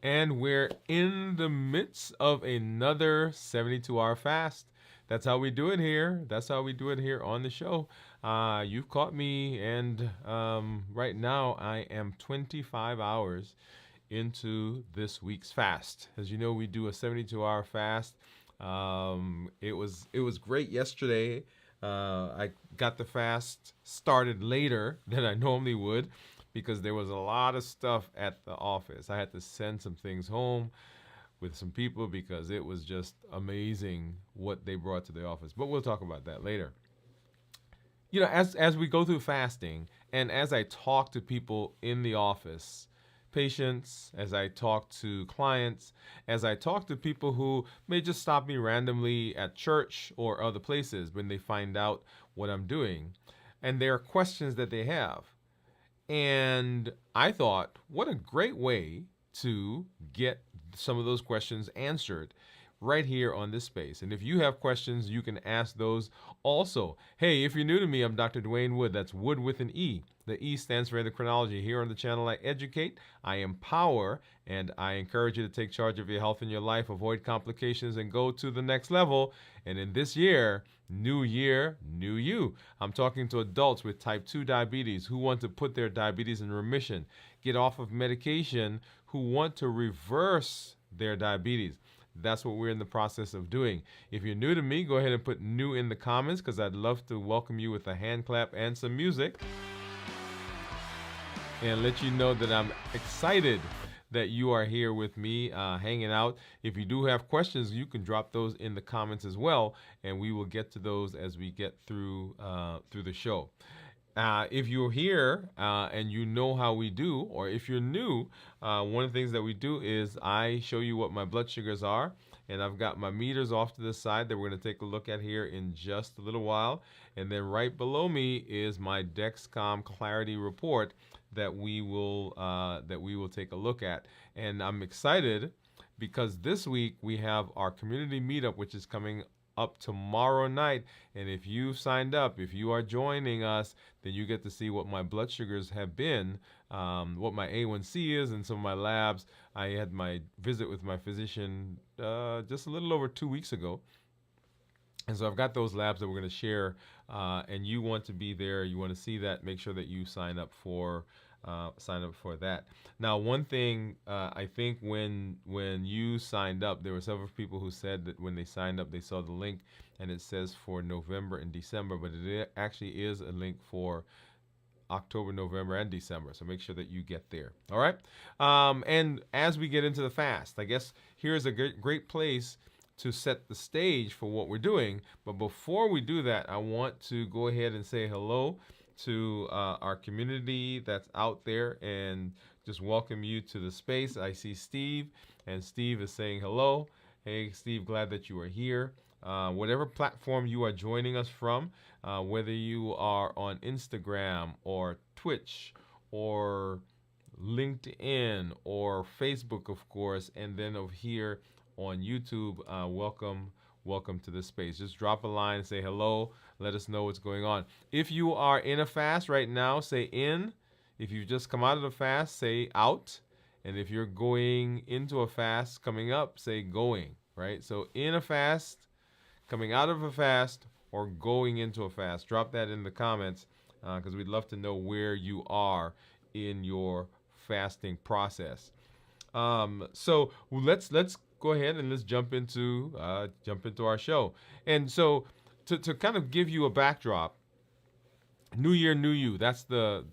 And we're in the midst of another 72-hour fast. That's how we do it here. That's how we do it here on the show. You've caught me, and right now I am 25 hours into this week's fast. As you know, we do a 72-hour fast. It was great yesterday. I got the fast started later than I normally would because there was a lot of stuff at the office. I had to send some things home with some people because it was just amazing what they brought to the office. But we'll talk about that later. You know, as we go through fasting and as I talk to people in the office, patients, as I talk to clients, as I talk to people who may just stop me randomly at church or other places when they find out what I'm doing, and there are questions that they have. And I thought, what a great way to get some of those questions answered right here on this space. And if you have questions, you can ask those also. Hey, if you're new to me, I'm Dr. Dwain Woode. That's Wood with an E. The E stands for endocrinology. Here on the channel, I educate, I empower, and I encourage you to take charge of your health and your life, avoid complications, and go to the next level. And in this year, new you. I'm talking to adults with type 2 diabetes who want to put their diabetes in remission, get off of medication, who want to reverse their diabetes. That's what we're in the process of doing. If you're new to me, go ahead and put new in the comments because I'd love to welcome you with a hand clap and some music and let you know that I'm excited that you are here with me hanging out. If you do have questions, you can drop those in the comments as well, and we will get to those as we get through the show. If you're here and you know how we do, or if you're new, one of the things that we do is I show you what my blood sugars are, and I've got my meters off to the side that we're going to take a look at here in just a little while. And then right below me is my Dexcom Clarity report that we will take a look at. And I'm excited because this week we have our community meetup, which is coming up tomorrow night. And if you've signed up, if you are joining us, then you get to see what my blood sugars have been, what my A1C is, and some of my labs. I had my visit with my physician just a little over 2 weeks ago. And so I've got those labs that we're going to share, and you want to be there, you want to see that, make sure that you sign up for that. Now, one thing I think when you signed up, there were several people who said that when they signed up, they saw the link and it says for November and December, but it actually is a link for October, November, and December. So make sure that you get there. All right. And as we get into the fast, I guess here's a great place to set the stage for what we're doing. But before we do that, I want to go ahead and say hello to our community that's out there and just welcome you to the space. I see Steve, and Steve is saying hello. Hey, Steve, glad that you are here. Whatever platform you are joining us from, whether you are on Instagram or Twitch or LinkedIn or Facebook, of course, and then over here on YouTube, welcome to this space. Just drop a line and say hello. Let us know what's going on. If you are in a fast right now, say in. If you've just come out of the fast, say out. And if you're going into a fast coming up, say going, right? So in a fast, coming out of a fast, or going into a fast. Drop that in the comments because we'd love to know where you are in your fasting process. So let's go ahead and let's jump into our show. And so to kind of give you a backdrop, New Year, New You. That's the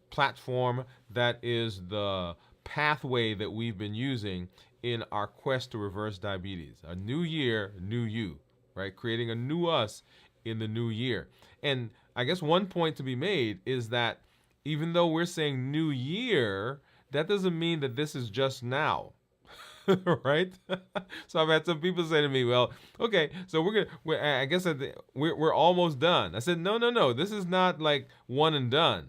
platform, that is the pathway that we've been using in our quest to reverse diabetes. A new year, new you, right? Creating a new us in the new year. And I guess one point to be made is that even though we're saying new year, that doesn't mean that this is just now. Right? So I've had some people say to me, well, okay, so I guess we're almost done. I said, no. This is not like one and done.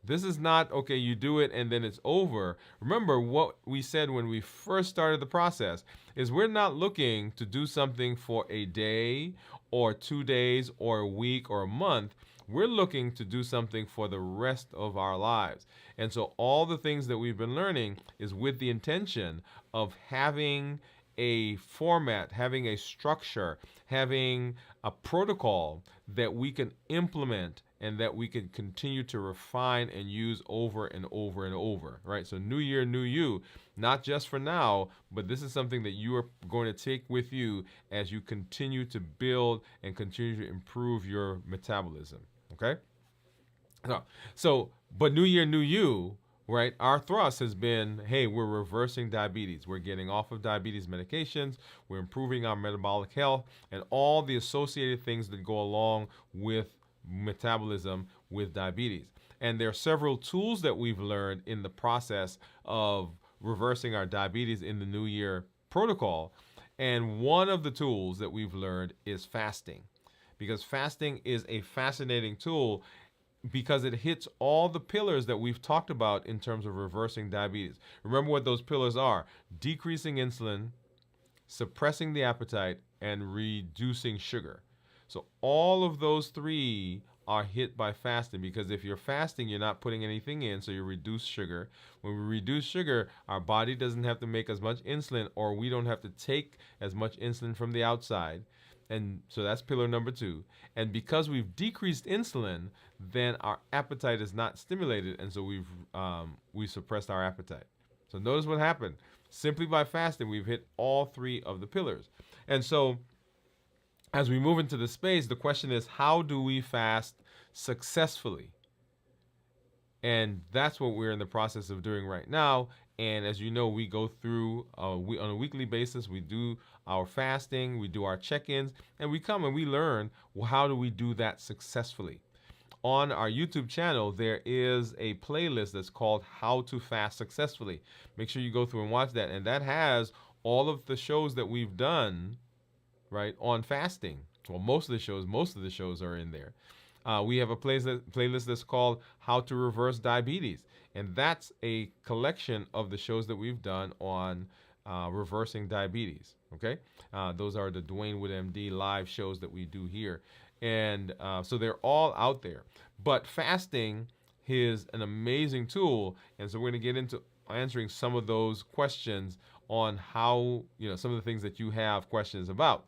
This is not, okay, you do it and then it's over. Remember what we said when we first started the process is we're not looking to do something for a day or 2 days or a week or a month. We're looking to do something for the rest of our lives. And so all the things that we've been learning is with the intention of having a format, having a structure, having a protocol that we can implement and that we can continue to refine and use over and over and over, right? So new year, new you, not just for now, but this is something that you are going to take with you as you continue to build and continue to improve your metabolism, okay? But new year, new you, right? Our thrust has been, hey, we're reversing diabetes. We're getting off of diabetes medications. We're improving our metabolic health and all the associated things that go along with metabolism with diabetes. And there are several tools that we've learned in the process of reversing our diabetes in the New Year protocol. And one of the tools that we've learned is fasting, because fasting is a fascinating tool because it hits all the pillars that we've talked about in terms of reversing diabetes. Remember what those pillars are: decreasing insulin, suppressing the appetite, and reducing sugar. So all of those three are hit by fasting, because if you're fasting, you're not putting anything in, so you reduce sugar. When we reduce sugar, our body doesn't have to make as much insulin, or we don't have to take as much insulin from the outside. And so that's pillar number 2. And because we've decreased insulin, then our appetite is not stimulated, and so we suppressed our appetite. So notice what happened. Simply by fasting, we've hit all 3 of the pillars. And so as we move into the space, the question is, how do we fast successfully? And that's what we're in the process of doing right now. And as you know, we go through on a weekly basis. We do our fasting, we do our check-ins, and we come and we learn, well, how do we do that successfully? On our YouTube channel, there is a playlist that's called How to Fast Successfully. Make sure you go through and watch that. And that has all of the shows that we've done, right, on fasting. Well, most of the shows are in there. We have a playlist that's called How to Reverse Diabetes. And that's a collection of the shows that we've done on reversing diabetes. Okay? Those are the Dwain Woode MD live shows that we do here. And so they're all out there. But fasting is an amazing tool. And so we're going to get into answering some of those questions on how, some of the things that you have questions about.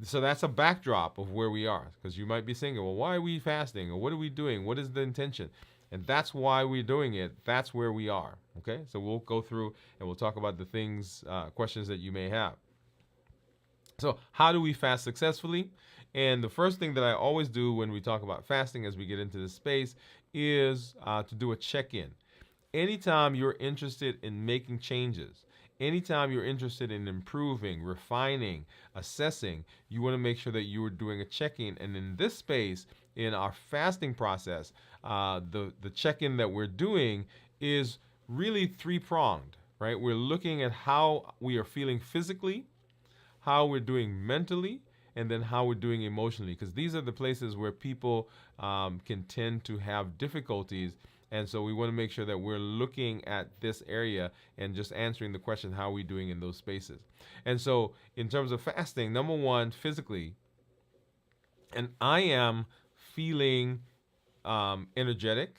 So that's a backdrop of where we are, because you might be thinking, well, why are we fasting? Or what are we doing? What is the intention? And that's why we're doing it. That's where we are. Okay? So we'll go through and we'll talk about the things, questions that you may have. So how do we fast successfully? And the first thing that I always do when we talk about fasting as we get into this space is to do a check-in. Anytime you're interested in making changes, anytime you're interested in improving, refining, assessing, you want to make sure that you are doing a check-in. And in this space, in our fasting process, the check-in that we're doing is really 3-pronged, right? We're looking at how we are feeling physically, how we're doing mentally, and then how we're doing emotionally, because these are the places where people can tend to have difficulties. And so we want to make sure that we're looking at this area and just answering the question, how are we doing in those spaces? And so in terms of fasting, number 1, physically, and I am feeling energetic.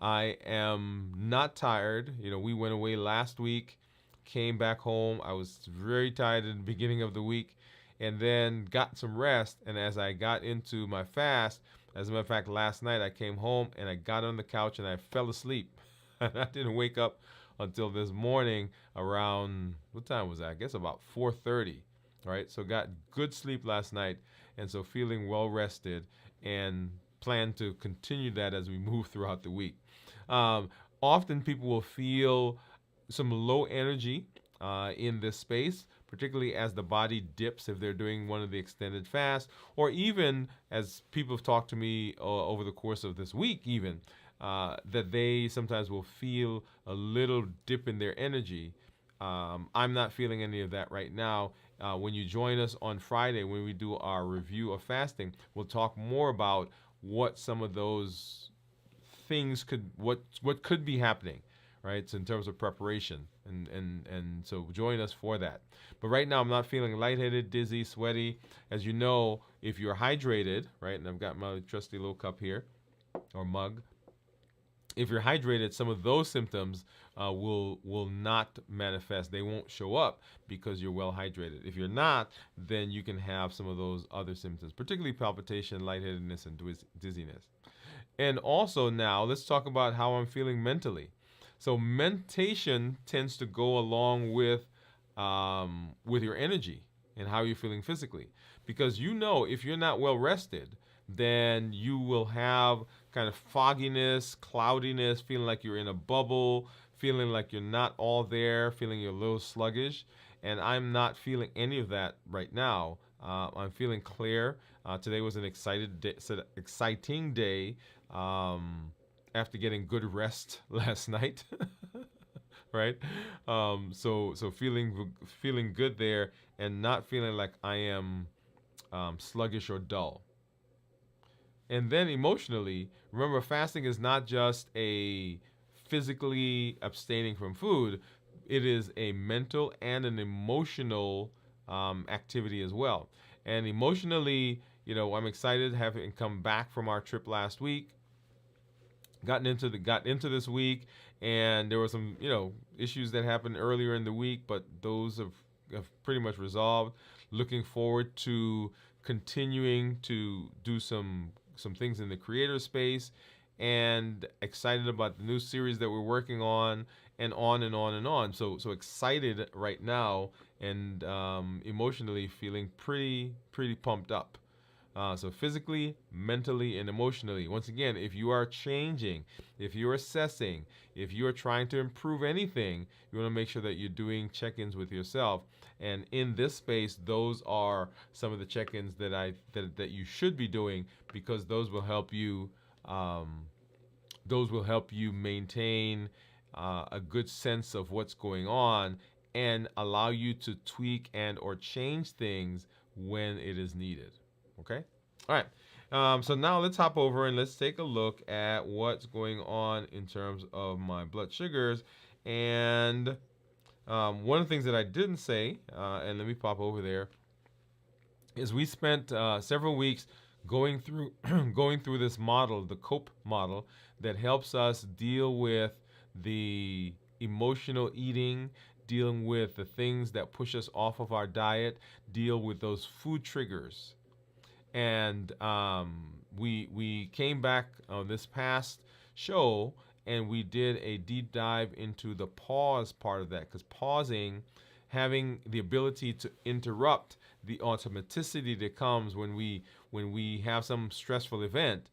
I am not tired. We went away last week, came back home. I was very tired at the beginning of the week, and then got some rest. And as I got into my fast, as a matter of fact, last night I came home and I got on the couch and I fell asleep. And I didn't wake up until this morning around, what time was that? I guess about 4:30, right? So got good sleep last night, and so feeling well rested, and plan to continue that as we move throughout the week. Often people will feel some low energy in this space, particularly as the body dips if they're doing one of the extended fasts, or even as people have talked to me over the course of this week even, that they sometimes will feel a little dip in their energy. I'm not feeling any of that right now. When you join us on Friday, when we do our review of fasting, we'll talk more about what some of those things what could be happening, right? So in terms of preparation. And so join us for that. But right now I'm not feeling lightheaded, dizzy, sweaty. As you know, if you're hydrated, right, and I've got my trusty little cup here or mug. If you're hydrated, some of those symptoms will not manifest. They won't show up because you're well hydrated. If you're not, then you can have some of those other symptoms, particularly palpitation, lightheadedness, and dizziness. And also now, let's talk about how I'm feeling mentally. So mentation tends to go along with your energy and how you're feeling physically, because you know if you're not well rested, then you will have kind of fogginess, cloudiness, feeling like you're in a bubble, feeling like you're not all there, feeling you're a little sluggish. And I'm not feeling any of that right now. I'm feeling clear. Today was an exciting day after getting good rest last night. Right? So feeling good there, and not feeling like I am sluggish or dull. And then emotionally, remember, fasting is not just a physically abstaining from food, it is a mental and an emotional activity as well. And emotionally, I'm excited having come back from our trip last week. Got into this week, and there were some issues that happened earlier in the week, but those have pretty much resolved. Looking forward to continuing to do some things in the creator space, and excited about the new series that we're working on, and on and on and on. So excited right now, and emotionally feeling pretty pumped up. So physically, mentally, and emotionally. Once again, if you are changing, if you're assessing, if you're trying to improve anything, you want to make sure that you're doing check-ins with yourself. And in this space, those are some of the check-ins that you should be doing, because those will help you. Those will help you maintain a good sense of what's going on, and allow you to tweak and or change things when it is needed. Okay? All right. So now let's hop over and let's take a look at what's going on in terms of my blood sugars. And one of the things that I didn't say, and let me pop over there, is we spent several weeks going through going through this model, the COPE model, that helps us deal with the emotional eating, dealing with the things that push us off of our diet, deal with those food triggers. And we came back on this past show, and we did a deep dive into the pause part of that, because pausing, having the ability to interrupt the automaticity that comes when we have some stressful event,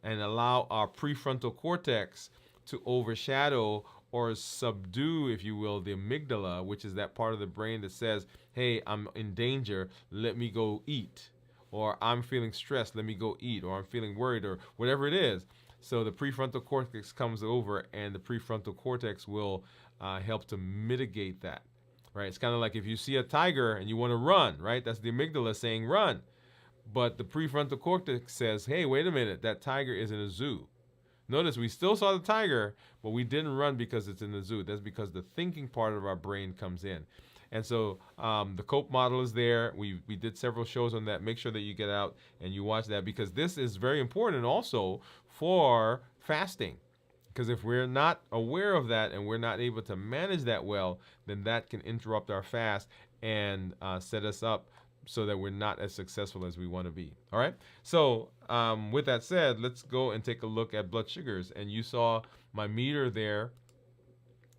and allow our prefrontal cortex to overshadow or subdue, if you will, the amygdala, which is that part of the brain that says, hey, I'm in danger, let me go eat. Or I'm feeling stressed, let me go eat. Or I'm feeling worried, or whatever it is. So the prefrontal cortex comes over, and the prefrontal cortex will help to mitigate that, right? It's kind of like if you see a tiger and you want to run, right? That's the amygdala saying run. But the prefrontal cortex says, hey, wait a minute, that tiger is in a zoo. Notice we still saw the tiger, but we didn't run because it's in the zoo. That's because the thinking part of our brain comes in. And so the COPE model is there. We did several shows on that. Make sure that you get out and you watch that, because this is very important also for fasting. Because if we're not aware of that and we're not able to manage that well, then that can interrupt our fast and set us up so that we're not as successful as we want to be. All right. So with that said, let's go and take a look at blood sugars. And you saw my meter there.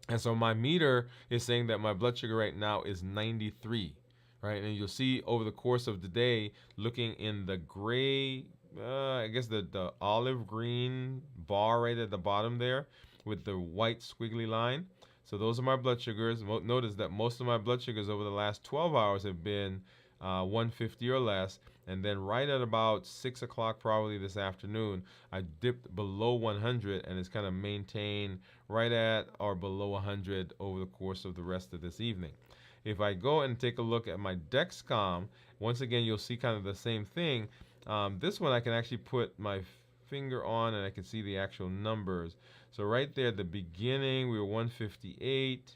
And so my meter is saying that my blood sugar right now is 93, right? And you'll see over the course of the day, looking in the gray, I guess the olive green bar right at the bottom there with the white squiggly line. So those are my blood sugars. Notice that most of my blood sugars over the last 12 hours have been 150 or less. And then right at about 6 o'clock probably this afternoon, I dipped below 100, and it's kind of maintained right at or below 100 over the course of the rest of this evening. If I go and take a look at my Dexcom, once again, you'll see kind of the same thing. This one I can actually put my finger on, and I can see the actual numbers. So right there at the beginning, we were 158.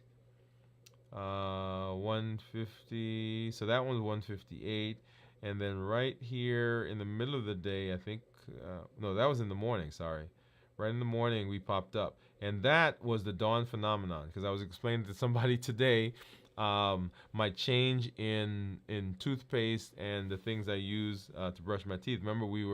150. So that one's 158. And then right here in the middle of the day, I think, no, that was in the morning, sorry. Right in the morning, we popped up. And that was the dawn phenomenon, because I was explaining to somebody today my change in toothpaste and the things I use to brush my teeth. Remember, we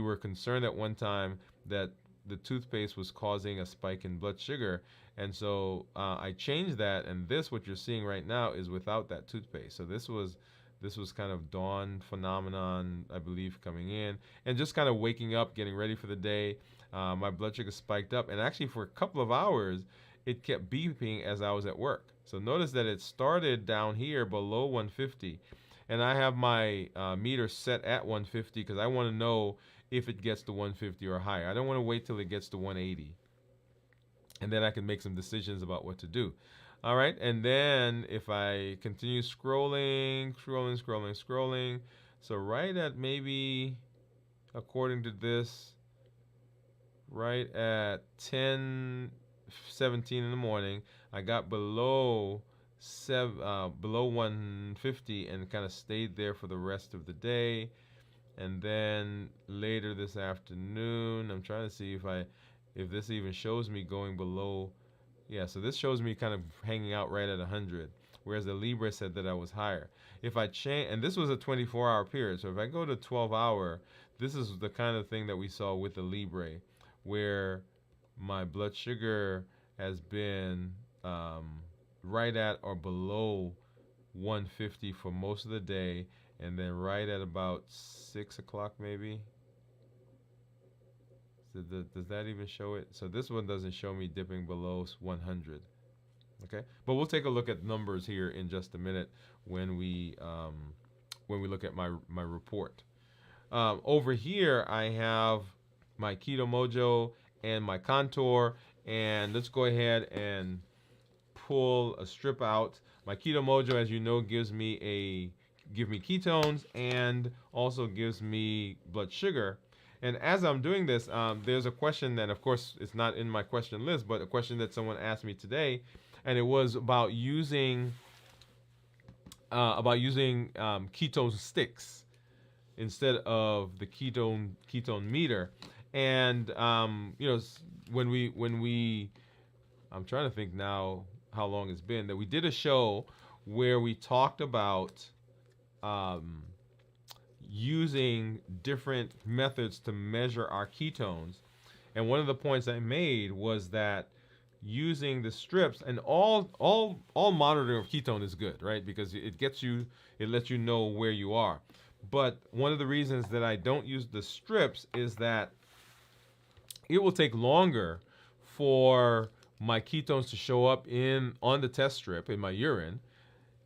were concerned at one time that the toothpaste was causing a spike in blood sugar, and so I changed that. And this, what you're seeing right now, is without that toothpaste. So this was kind of dawn phenomenon, I believe, coming in and just kind of waking up, getting ready for the day. My blood sugar spiked up, and actually for a couple of hours, it kept beeping as I was at work. So notice that it started down here below 150, and I have my meter set at 150 because I want to know if it gets to 150 or higher. I don't want to wait till it gets to 180, and then I can make some decisions about what to do. All right, and then if I continue scrolling, so right at maybe, according to this, right at 10:17 in the morning, I got below 150 and kind of stayed there for the rest of the day. And then later this afternoon, I'm trying to see if this even shows me going below. Yeah, so this shows me kind of hanging out right at 100, whereas the Libra said that I was higher. If I change, and this was a 24-hour period, so if I go to 12-hour, this is the kind of thing that we saw with the Libre, where my blood sugar has been right at or below 150 for most of the day, and then right at about 6 o'clock maybe. So does that even show it? So this one doesn't show me dipping below 100. Okay, but we'll take a look at numbers here in just a minute when we look at my report. Over here, I have my Keto Mojo and my Contour, and let's go ahead and pull a strip out. My Keto Mojo, as you know, gives me ketones and also gives me blood sugar. And as I'm doing this, there's a question that, of course, it's not in my question list, but a question that someone asked me today, and it was about using ketone sticks instead of the ketone meter. And when we I'm trying to think now how long it's been that we did a show where we talked about using different methods to measure our ketones. And one of the points I made was that using the strips, and all monitoring of ketone is good, right? Because it lets you know where you are. But one of the reasons that I don't use the strips is that it will take longer for my ketones to show up on the test strip in my urine,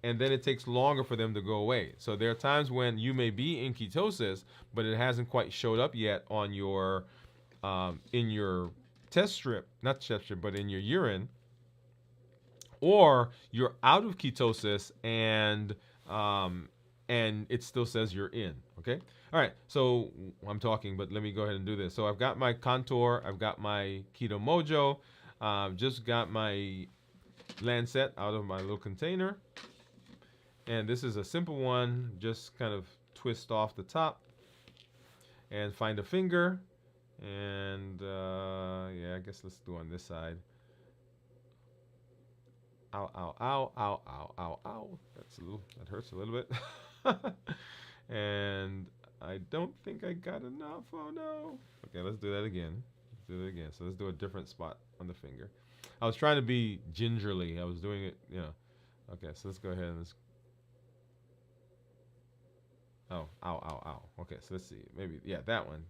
and then it takes longer for them to go away. So there are times when you may be in ketosis, but it hasn't quite showed up yet on your in your test strip, not test strip, but in your urine, or you're out of ketosis and it still says you're in. Okay. All right. So I'm talking, but let me go ahead and do this. So I've got my Contour, I've got my Keto Mojo, just got my Lancet out of my little container. And this is a simple one. Just kind of twist off the top and find a finger. And yeah, I guess let's do on this side. Ow, ow, ow, ow, ow, ow, ow. That hurts a little bit. And I don't think I got enough. Oh no. Okay, let's do that again. So let's do a different spot on the finger. I was trying to be gingerly. I was doing it, Okay, so let's go ahead and oh, ow, ow, ow. Okay, so let's see. Maybe, yeah, that one.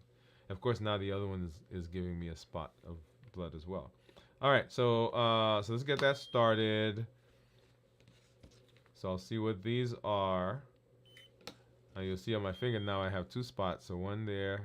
Of course, now the other one is giving me a spot of blood as well. All right, so let's get that started. So I'll see what these are. Now you'll see on my finger now I have two spots. So one there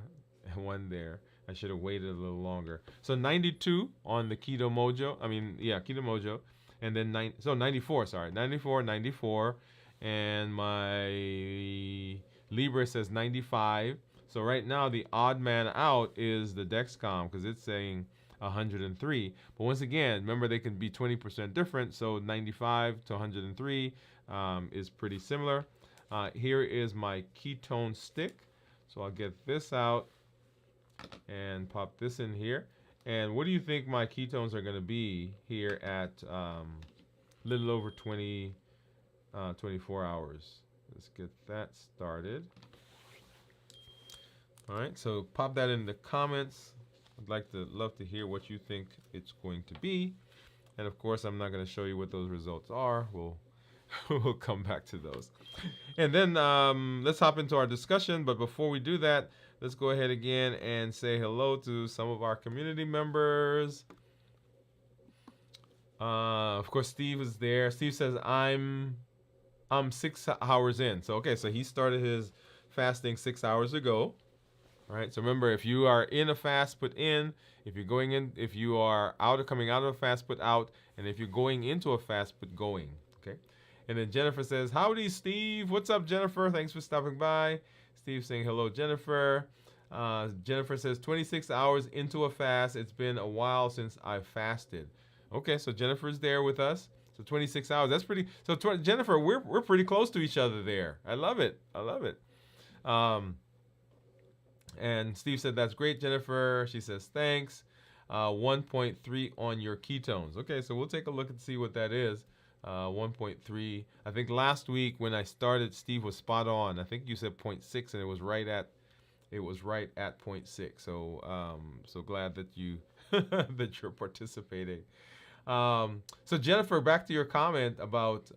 and one there. I should have waited a little longer. So 92 on the Keto Mojo. Keto Mojo. And then 94, sorry. 94. And my Libre says 95. So right now the odd man out is the Dexcom because it's saying 103. But once again, remember they can be 20% different. So 95 to 103 is pretty similar. Here is my ketone stick. So I'll get this out and pop this in here. And what do you think my ketones are going to be here at little over 24 hours? Let's get that started. All right, so pop that in the comments. I'd love to hear what you think it's going to be. And of course, I'm not going to show you what those results are. We'll come back to those. And then let's hop into our discussion. But before we do that, let's go ahead again and say hello to some of our community members. Of course, Steve is there. Steve says, I'm 6 hours in. So, okay, so he started his fasting 6 hours ago. All right, so remember, if you are in a fast, put in. If you're going in, if you are coming out of a fast, put out. And if you're going into a fast, put going. Okay. And then Jennifer says, howdy, Steve. What's up, Jennifer? Thanks for stopping by. Steve saying hello, Jennifer. Jennifer says 26 hours into a fast. It's been a while since I've fasted. Okay, so Jennifer's there with us. So 26 hours. That's pretty. So Jennifer, we're pretty close to each other there. I love it. I love it. And Steve said, that's great, Jennifer. She says, thanks. 1.3 on your ketones. Okay, so we'll take a look and see what that is. 1.3. I think last week when I started, Steve was spot on. I think you said 0.6, and it was right at 0.6. So so glad that you that you're participating. So Jennifer, back to your comment about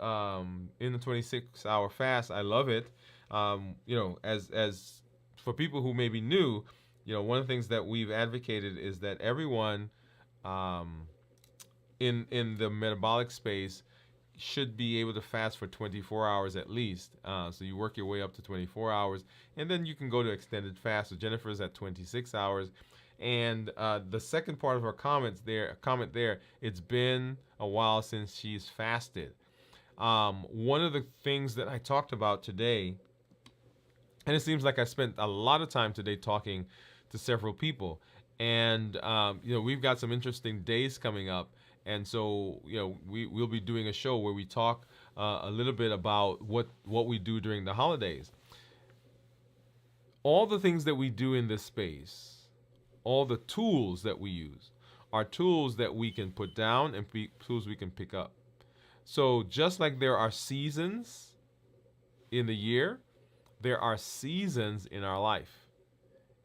in the 26-hour fast. I love it. As for people who may be new, one of the things that we've advocated is that everyone in the metabolic space should be able to fast for 24 hours at least. So you work your way up to 24 hours, and then you can go to extended fast. So Jennifer's at 26 hours. And the second part of her comment there, it's been a while since she's fasted. One of the things that I talked about today, and it seems like I spent a lot of time today talking to several people, and we've got some interesting days coming up, and so we'll be doing a show where we talk a little bit about what we do during the holidays. All the things that we do in this space, all the tools that we use, are tools that we can put down and tools we can pick up. So just like there are seasons in the year, there are seasons in our life.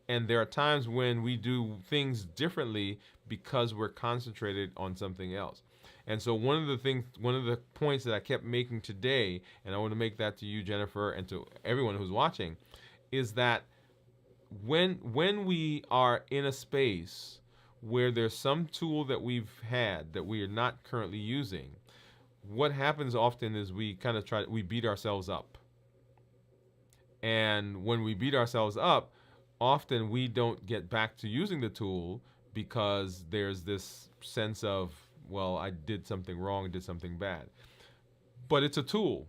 And there are times when we do things differently because we're concentrated on something else. And so one of the points that I kept making today, and I want to make that to you, Jennifer, and to everyone who's watching, is that when we are in a space where there's some tool that we've had that we are not currently using, what happens often is we beat ourselves up. And when we beat ourselves up, often we don't get back to using the tool because there's this sense of, well, I did something wrong, did something bad. But it's a tool.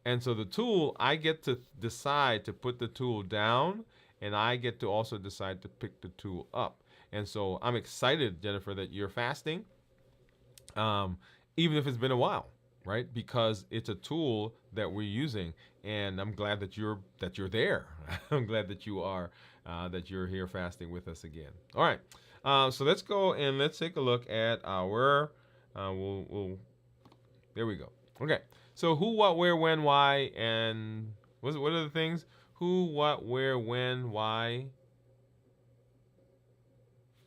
And so the tool, I get to decide to put the tool down, and I get to also decide to pick the tool up. And so I'm excited, Jennifer, that you're fasting, even if it's been a while, right? Because it's a tool that we're using, and I'm glad that you're there. I'm glad that you are that you're here fasting with us again. All right, so let's go and let's take a look at our. There we go. Okay, so who, what, where, when, why, and what are the things? Who, what, where, when, why.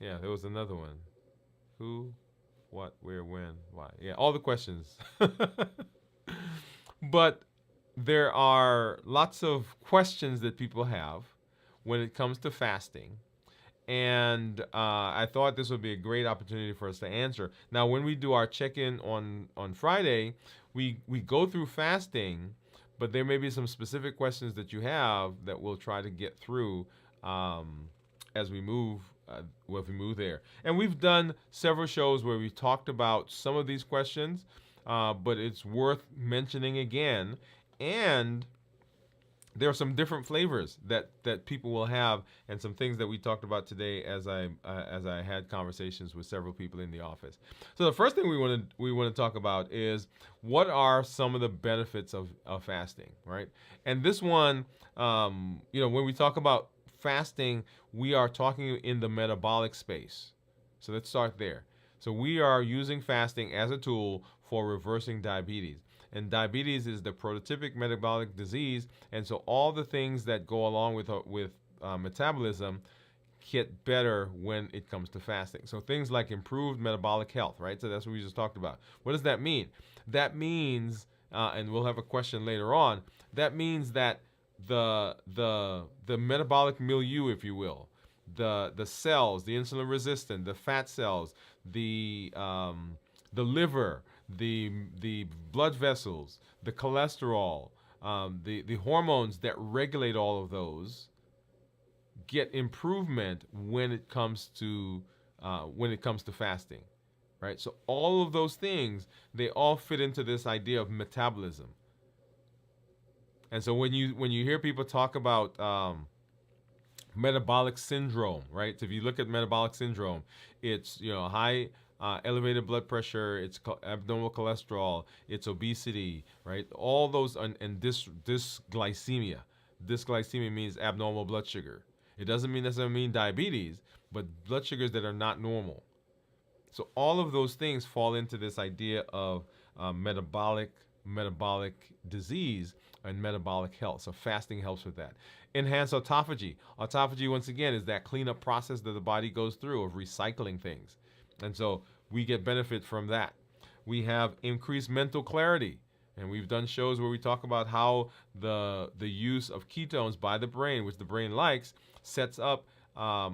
Yeah, there was another one. Who, what, where, when, why. Yeah, all the questions. But there are lots of questions that people have when it comes to fasting. And I thought this would be a great opportunity for us to answer. Now, when we do our check-in on Friday, we go through fasting, but there may be some specific questions that you have that we'll try to get through as we move there. And we've done several shows where we talked about some of these questions, but it's worth mentioning again. And there are some different flavors that people will have, and some things that we talked about today as I had conversations with several people in the office. So the first thing we want to talk about is what are some of the benefits of fasting, right? And this one, when we talk about fasting, we are talking in the metabolic space. So let's start there. So we are using fasting as a tool for reversing diabetes. And diabetes is the prototypic metabolic disease, and so all the things that go along with metabolism get better when it comes to fasting. So things like improved metabolic health, right? So that's what we just talked about. What does that mean? That means, and we'll have a question later on. That means that the metabolic milieu, if you will, the cells, the insulin resistant, the fat cells, the liver, the blood vessels, the cholesterol, the hormones that regulate all of those get improvement when it comes to fasting, right? So all of those things, they all fit into this idea of metabolism. And so when you hear people talk about metabolic syndrome, right? So if you look at metabolic syndrome, it's high elevated blood pressure, it's abnormal cholesterol, it's obesity, right? All those and dysglycemia. Dysglycemia means abnormal blood sugar. It doesn't necessarily mean diabetes, but blood sugars that are not normal. So all of those things fall into this idea of metabolic disease and metabolic health. So fasting helps with that. Enhanced autophagy. Autophagy, once again, is that cleanup process that the body goes through of recycling things. And so we get benefit from that. We have increased mental clarity. And we've done shows where we talk about how the use of ketones by the brain, which the brain likes, sets up a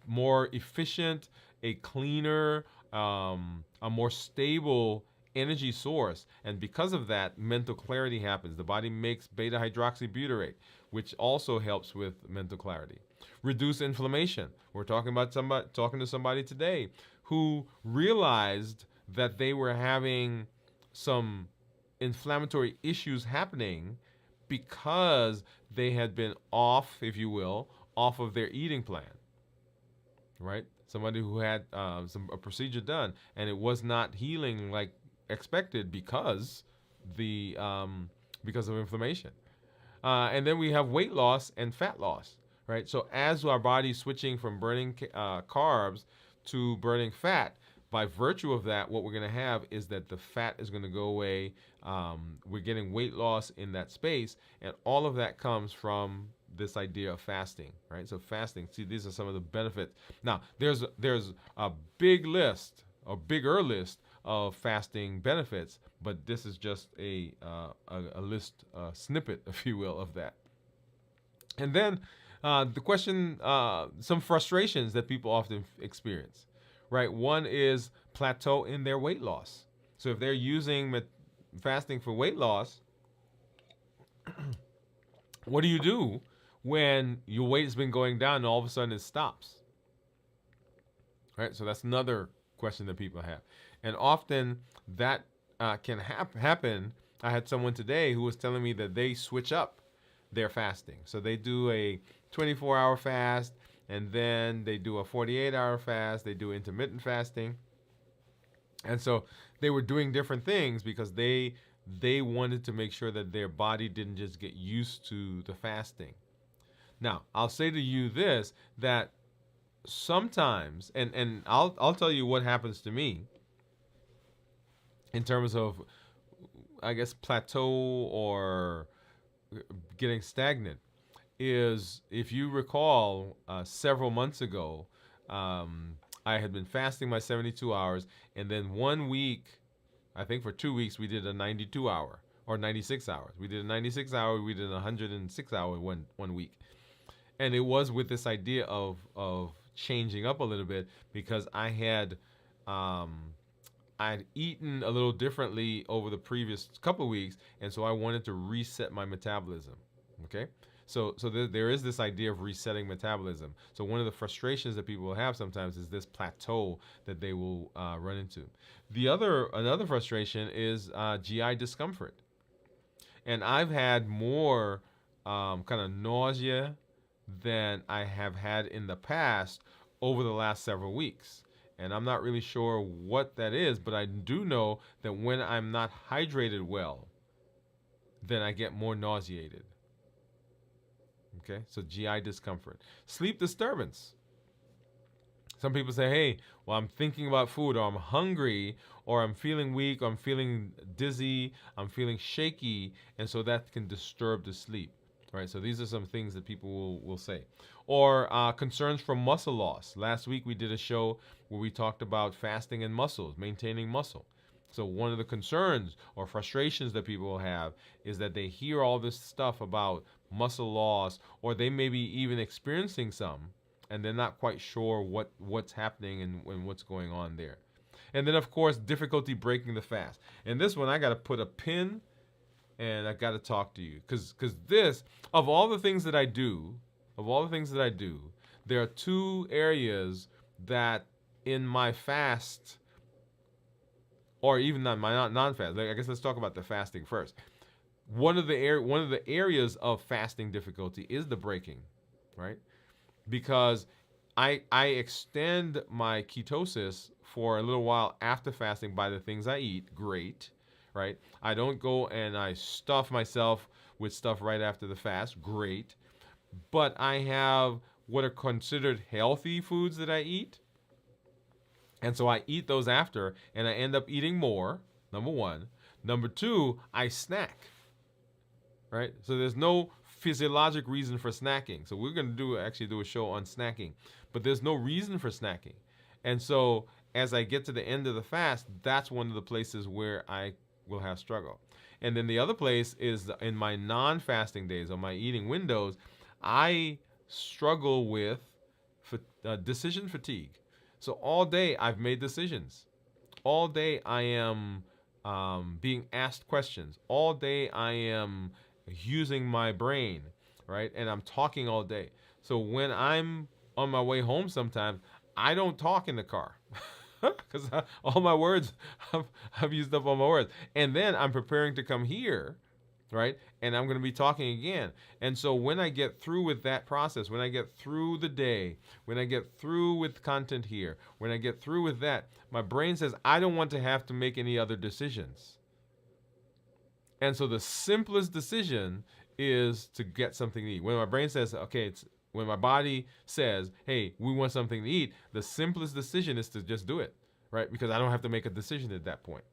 more efficient, a cleaner, a more stable energy source. And because of that, mental clarity happens. The body makes beta hydroxybutyrate, which also helps with mental clarity. Reduce inflammation. We're talking to somebody today who realized that they were having some inflammatory issues happening because they had been off, if you will, off of their eating plan, right? Somebody who had a procedure done and it was not healing like expected because of inflammation. And then we have weight loss and fat loss, right? So as our body's switching from burning carbs to burning fat, by virtue of that, what we're going to have is that the fat is going to go away. We're getting weight loss in that space, and all of that comes from this idea of fasting, right? So fasting, see, these are some of the benefits. Now, there's a bigger list of fasting benefits, but this is just a list, snippet, if you will, of that. And then the question, some frustrations that people often experience, right? One is plateau in their weight loss. So if they're using fasting for weight loss, what do you do when your weight has been going down and all of a sudden it stops? Right? So that's another question that people have. And often that can happen. I had someone today who was telling me that they switch up their fasting. So they do a 24-hour fast, and then they do a 48-hour fast. They do intermittent fasting. And so they were doing different things because they wanted to make sure that their body didn't just get used to the fasting. Now, I'll say to you this, that sometimes, and I'll tell you what happens to me in terms of, I guess, plateau or getting stagnant, is if you recall, several months ago, I had been fasting my 72 hours, and then 1 week, I think for 2 weeks, we did a 92 hour or 96 hours. We did a 96 hour, we did a 106 hour one week. And it was with this idea of changing up a little bit because I'd eaten a little differently over the previous couple of weeks, and so I wanted to reset my metabolism. Okay? So there is this idea of resetting metabolism. So one of the frustrations that people will have sometimes is this plateau that they will run into. Another frustration is GI discomfort. And I've had more kind of nausea than I have had in the past over the last several weeks. And I'm not really sure what that is, but I do know that when I'm not hydrated well, then I get more nauseated. Okay, so GI discomfort. Sleep disturbance. Some people say, hey, well, I'm thinking about food, or I'm hungry, or I'm feeling weak, or I'm feeling dizzy, I'm feeling shaky, and so that can disturb the sleep. Right, so these are some things that people will say. Or concerns from muscle loss. Last week we did a show where we talked about fasting and muscles, maintaining muscle. So one of the concerns or frustrations that people will have is that they hear all this stuff about muscle loss, or they may be even experiencing some, and they're not quite sure what's happening and what's going on there. And then, of course, difficulty breaking the fast. And this one, I got to put a pin, and I got to talk to you, because this, of all the things that I do, there are two areas that in my fast, or even not my non-fast. I guess let's talk about the fasting first. One of the areas of fasting difficulty is the breaking, right? Because I extend my ketosis for a little while after fasting by the things I eat. Great, right? I don't go and I stuff myself with stuff right after the fast. Great. But I have what are considered healthy foods that I eat. And so I eat those after, and I end up eating more, number one. Number two, I snack, right? So there's no physiologic reason for snacking. So we're going to actually do a show on snacking, but there's no reason for snacking. And so as I get to the end of the fast, that's one of the places where I will have struggle. And then the other place is in my non-fasting days, or my eating windows, I struggle with decision fatigue. So all day I've made decisions. All day I am being asked questions. All day I am using my brain, right? And I'm talking all day. So when I'm on my way home sometimes, I don't talk in the car because all my words, I've used up all my words. And then I'm preparing to come here, right? And I'm going to be talking again. And so when I get through with that process, when I get through the day, when I get through with content here, when I get through with that, my brain says, I don't want to have to make any other decisions. And so the simplest decision is to get something to eat. When my brain says, okay, when my body says, hey, we want something to eat, the simplest decision is to just do it, right? Because I don't have to make a decision at that point.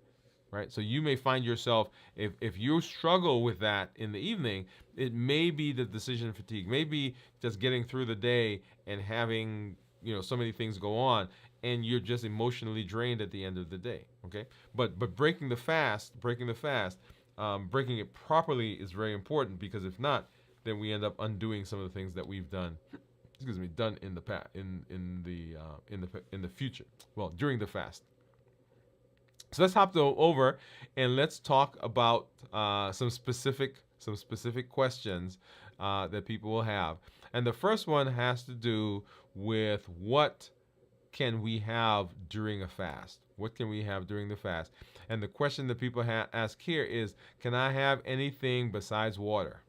Right, so you may find yourself, if you struggle with that in the evening, it may be the decision fatigue, maybe just getting through the day and having so many things go on, and you're just emotionally drained at the end of the day. Okay, but breaking the fast, breaking it properly is very important, because if not, then we end up undoing some of the things that we've done. Done in the past, in the future. Well, during the fast. So let's hop over and let's talk about some specific questions that people will have. And the first one has to do with what can we have during a fast? What can we have during the fast? And the question that people ask here is, can I have anything besides water?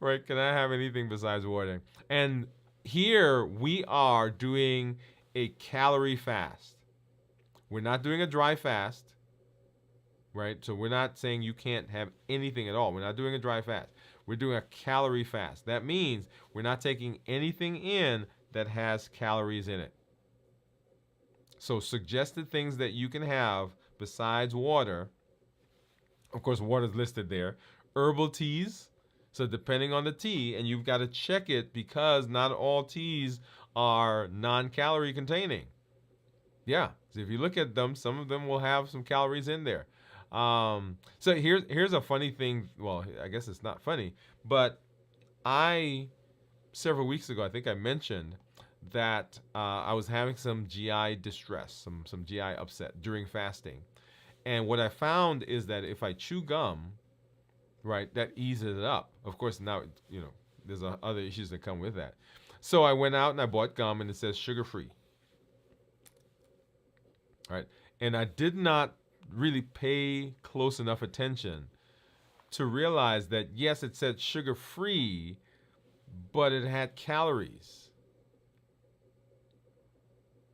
Right? Can I have anything besides water? And here we are doing a calorie fast. We're not doing a dry fast, right? So we're not saying you can't have anything at all. We're not doing a dry fast. We're doing a calorie fast. That means we're not taking anything in that has calories in it. So suggested things that you can have besides water, of course, water is listed there. Herbal teas. So depending on the tea, and you've got to check it, because not all teas are non-calorie containing. Yeah, so if you look at them, some of them will have some calories in there. So here's a funny thing. Well, I guess it's not funny, but several weeks ago, I think I mentioned that I was having some GI distress, some GI upset during fasting. And what I found is that if I chew gum, right, that eases it up. Of course, now, there's other issues that come with that. So I went out and I bought gum, and it says sugar-free. Right? And I did not really pay close enough attention to realize that, yes, it said sugar free, but it had calories,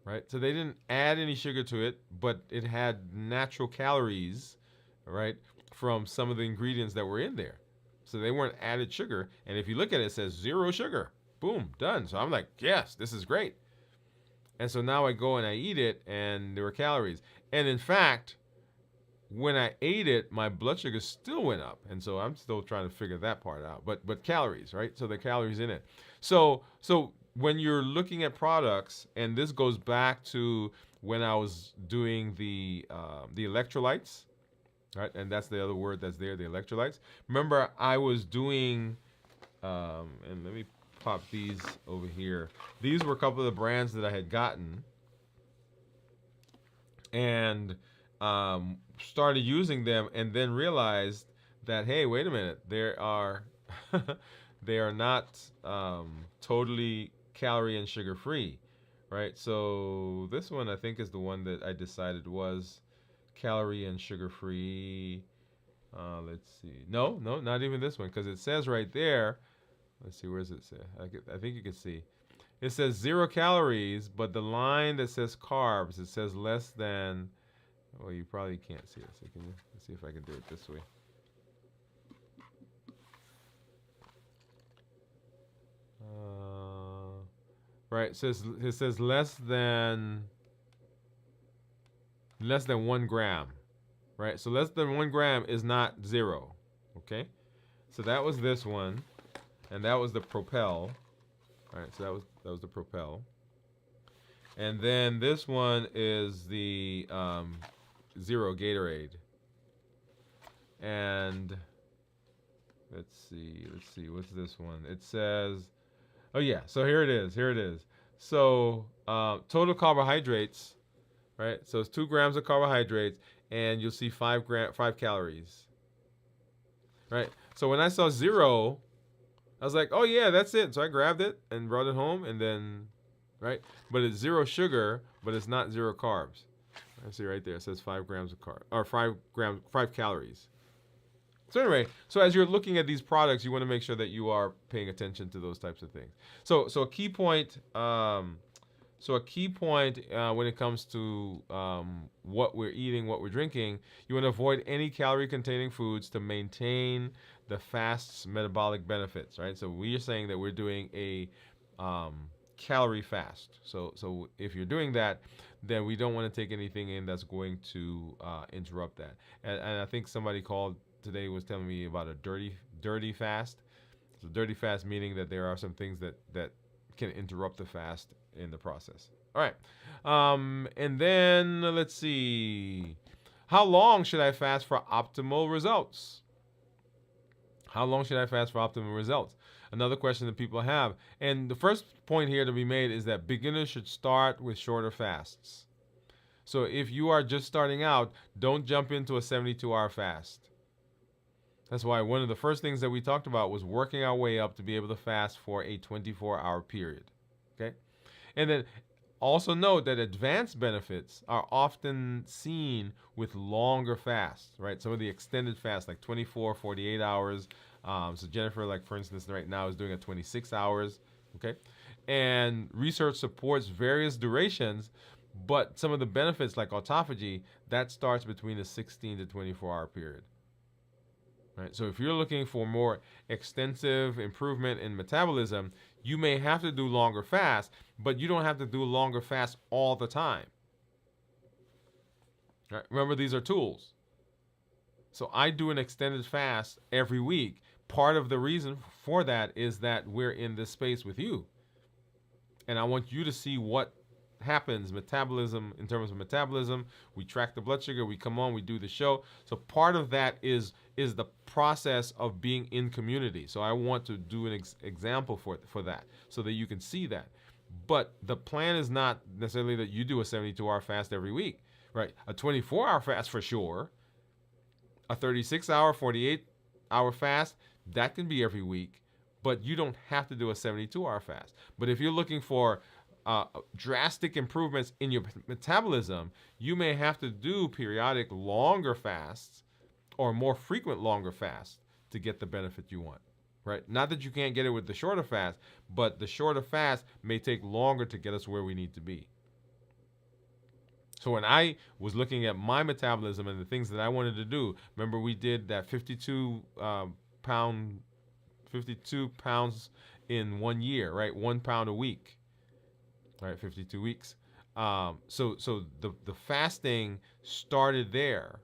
right? So they didn't add any sugar to it, but it had natural calories, right, from some of the ingredients that were in there. So they weren't added sugar. And if you look at it, it says 0 sugar. Boom, done. So I'm like, yes, this is great. And so now I go and I eat it, and there were calories. And in fact, when I ate it, my blood sugar still went up. And so I'm still trying to figure that part out. But calories, right? So the calories in it. So when you're looking at products, and this goes back to when I was doing the electrolytes, right? And that's the other word that's there, the electrolytes. Remember, I was doing, and let me pop these over here. These were a couple of the brands that I had gotten, and started using them, and then realized that, hey, wait a minute, they are not totally calorie and sugar free, right? So this one I think is the one that I decided was calorie and sugar free. Let's see. No, not even this one, because it says right there. Let's see, where does it say? I think you can see. It says 0 calories, but the line that says carbs, it says less than. Well, you probably can't see it. So can you? Let's see if I can do it this way. Right. It says less than 1 gram. Right. So less than 1 gram is not 0. Okay. So that was this one, and that was the Propel. All right. So that was the Propel. And then this one is the Zero Gatorade. And let's see, what's this one? It says, oh yeah, so here it is. So total carbohydrates, right? So it's 2 grams of carbohydrates, and you'll see 5 calories, right? So when I saw 0, I was like, oh yeah, that's it. So I grabbed it and brought it home, and then, right? But it's 0 sugar, but it's not 0 carbs. I see right there. It says 5 grams of or 5 calories. So anyway, so as you're looking at these products, you want to make sure that you are paying attention to those types of things. So a key point. When it comes to what we're eating, what we're drinking, you want to avoid any calorie-containing foods to maintain the fast's metabolic benefits. Right. So we are saying that we're doing a calorie fast. So if you're doing that, then we don't want to take anything in that's going to interrupt that. And I think somebody called today was telling me about a dirty fast. So dirty fast meaning that there are some things that can interrupt the fast in the process. All right. And then let's see. How long should I fast for optimal results? How long should I fast for optimal results? Another question that people have. And the first point here to be made is that beginners should start with shorter fasts. So if you are just starting out, don't jump into a 72-hour fast. That's why one of the first things that we talked about was working our way up to be able to fast for a 24-hour period. Okay? And then also note that advanced benefits are often seen with longer fasts, right? Some of the extended fasts, like 24, 48 hours. So Jennifer, like for instance, right now is doing a 26 hours, okay? And research supports various durations, but some of the benefits like autophagy, that starts between a 16 to 24-hour period. Right? So if you're looking for more extensive improvement in metabolism, you may have to do longer fasts, but you don't have to do longer fasts all the time. Right? Remember, these are tools. So I do an extended fast every week. Part of the reason for that is that we're in this space with you. And I want you to see what happens in terms of metabolism. We track the blood sugar, we come on, we do the show. So part of that is the process of being in community. So I want to do an example for that so that you can see that. But the plan is not necessarily that you do a 72-hour fast every week, right? A 24-hour fast for sure. A 36-hour, 48-hour fast, that can be every week, but you don't have to do a 72-hour fast. But if you're looking for drastic improvements in your metabolism, you may have to do periodic longer fasts or more frequent longer fasts to get the benefit you want, right? Not that you can't get it with the shorter fast, but the shorter fast may take longer to get us where we need to be. So when I was looking at my metabolism and the things that I wanted to do, remember we did that 52 pounds in 1 year, right? 1 pound a week, right? 52 weeks. So the fasting started there,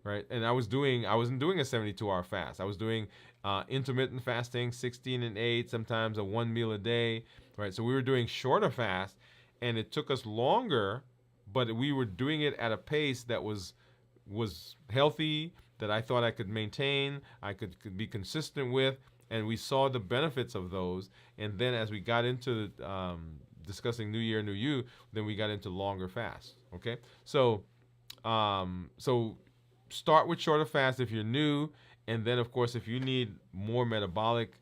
right? And I wasn't doing a 72-hour fast. I was doing intermittent fasting, 16 and 8, sometimes a 1 meal a day, right? So we were doing shorter fast, and it took us longer, but we were doing it at a pace that was healthy, that I thought I could maintain, I could be consistent with, and we saw the benefits of those. And then as we got into discussing New Year, New You, then we got into longer fasts. Okay, so start with shorter fast if you're new, and then of course if you need more metabolic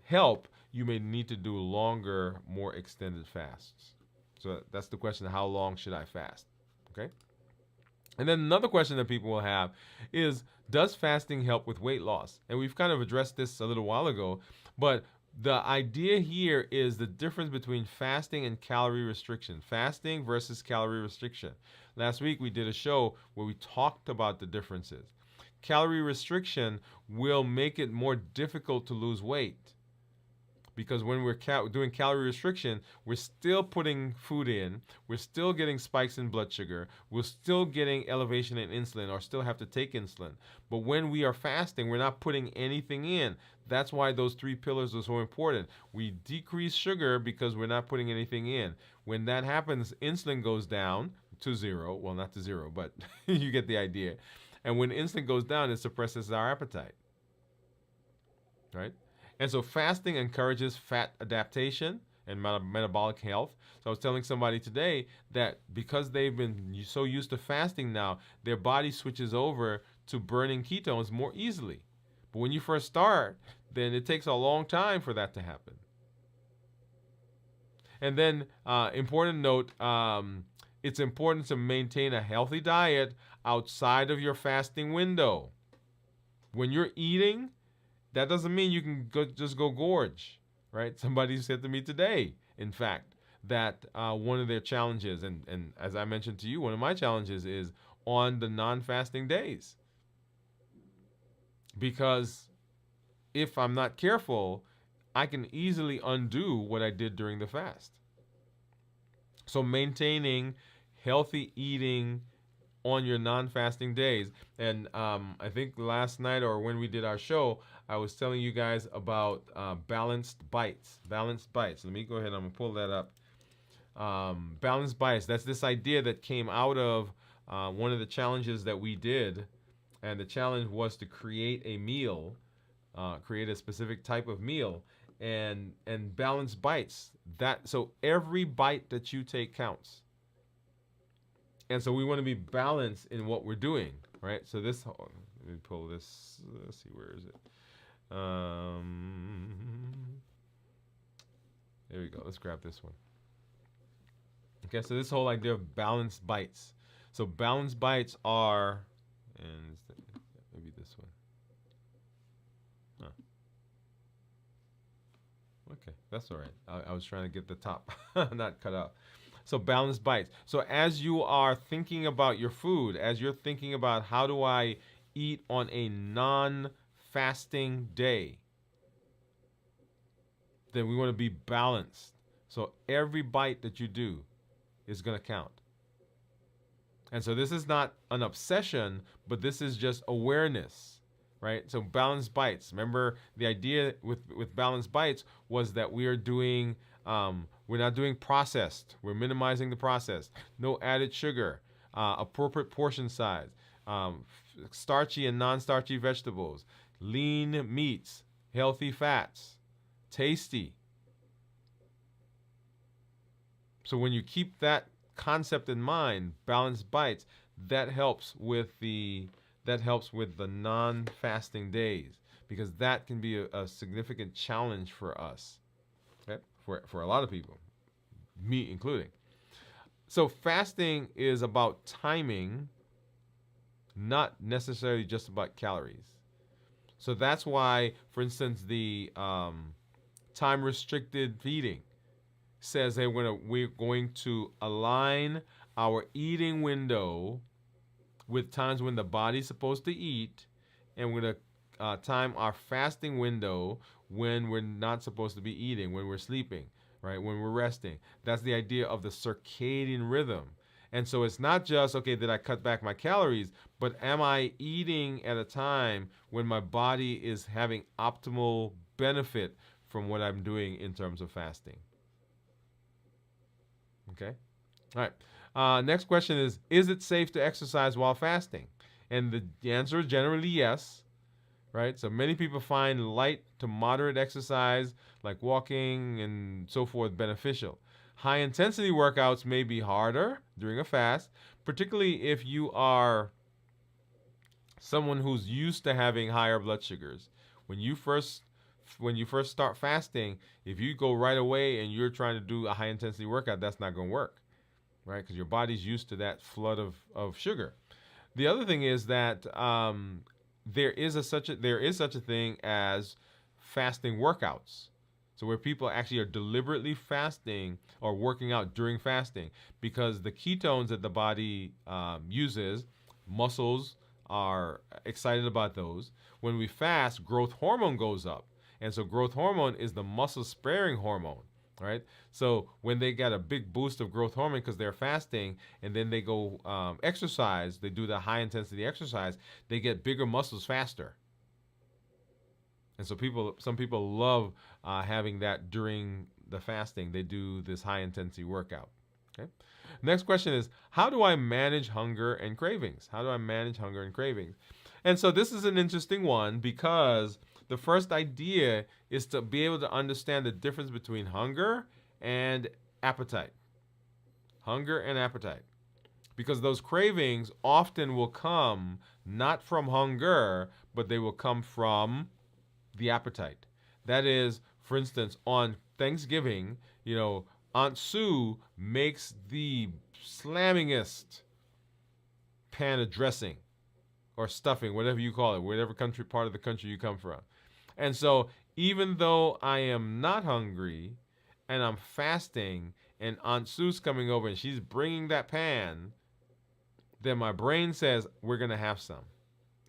help, you may need to do longer, more extended fasts. So that's the question: how long should I fast? Okay. And then another question that people will have is, does fasting help with weight loss? And we've kind of addressed this a little while ago, but the idea here is the difference between fasting and calorie restriction. Fasting versus calorie restriction. Last week we did a show where we talked about the differences. Calorie restriction will make it more difficult to lose weight, because when we're doing calorie restriction, we're still putting food in, we're still getting spikes in blood sugar, we're still getting elevation in insulin, or still have to take insulin. But when we are fasting, we're not putting anything in. That's why those 3 pillars are so important. We decrease sugar because we're not putting anything in. When that happens, insulin goes down to 0. Well, not to 0, but you get the idea. And when insulin goes down, it suppresses our appetite, right? And so fasting encourages fat adaptation and metabolic health. So I was telling somebody today that because they've been so used to fasting now, their body switches over to burning ketones more easily. But when you first start, then it takes a long time for that to happen. And then, important note, it's important to maintain a healthy diet outside of your fasting window. When you're eating, that doesn't mean you can just go gorge, right? Somebody said to me today, in fact, that one of their challenges, and as I mentioned to you, one of my challenges is on the non-fasting days. Because if I'm not careful, I can easily undo what I did during the fast. So maintaining healthy eating on your non-fasting days. And I think last night or when we did our show, I was telling you guys about balanced bites. Balanced bites. Let me go ahead. I'm going to pull that up. Balanced bites. That's this idea that came out of one of the challenges that we did. And the challenge was to create a meal, create a specific type of meal, and balanced bites. So every bite that you take counts. And so we want to be balanced in what we're doing, right? So this, let me pull this. Let's see, where is it? There we go. Let's grab this one. Okay, so this whole idea of balanced bites. So balanced bites are, and maybe this one. Huh. Okay, that's all right. I was trying to get the top not cut out. So balanced bites. So as you are thinking about your food, as you're thinking about how do I eat on a non-fasting day, then we want to be balanced. So every bite that you do is going to count. And so this is not an obsession, but this is just awareness, right? So balanced bites. Remember, the idea with balanced bites was that we are doing we're not doing processed. We're minimizing the processed. No added sugar. Appropriate portion size. Starchy and non-starchy vegetables. Lean meats. Healthy fats. Tasty. So when you keep that concept in mind, balanced bites, that helps with the non-fasting days, because that can be a significant challenge for us. Okay? For a lot of people, me including. So fasting is about timing, not necessarily just about calories. So that's why, for instance, the time restricted feeding says that we're going to align our eating window with times when the body's supposed to eat, and we're going to time our fasting window when we're not supposed to be eating, when we're sleeping, right? When we're resting. That's the idea of the circadian rhythm. And so it's not just, okay, did I cut back my calories, but am I eating at a time when my body is having optimal benefit from what I'm doing in terms of fasting? Okay. All right. Next question is it safe to exercise while fasting? And the answer is generally yes, right? So many people find light to moderate exercise like walking and so forth beneficial. High intensity workouts may be harder during a fast, particularly if you are someone who's used to having higher blood sugars. When you first start fasting, if you go right away and you're trying to do a high intensity workout, that's not going to work, right? Because your body's used to that flood of sugar. The other thing is that there is such a thing as fasting workouts. So where people actually are deliberately fasting or working out during fasting, because the ketones that the body uses, muscles are excited about those. When we fast, growth hormone goes up. And so growth hormone is the muscle sparing hormone, right? So when they get a big boost of growth hormone because they're fasting, and then they go exercise, they do the high intensity exercise, they get bigger muscles faster. And so some people love having that during the fasting. They do this high intensity workout. Okay. Next question is, how do I manage hunger and cravings? How do I manage hunger and cravings? And so this is an interesting one, because the first idea is to be able to understand the difference between hunger and appetite. Hunger and appetite. Because those cravings often will come not from hunger, but they will come from the appetite. That is, for instance, on Thanksgiving, Aunt Sue makes the slammingest pan of dressing or stuffing, whatever you call it, whatever part of the country you come from. And so even though I am not hungry and I'm fasting and Aunt Sue's coming over and she's bringing that pan, then my brain says we're going to have some.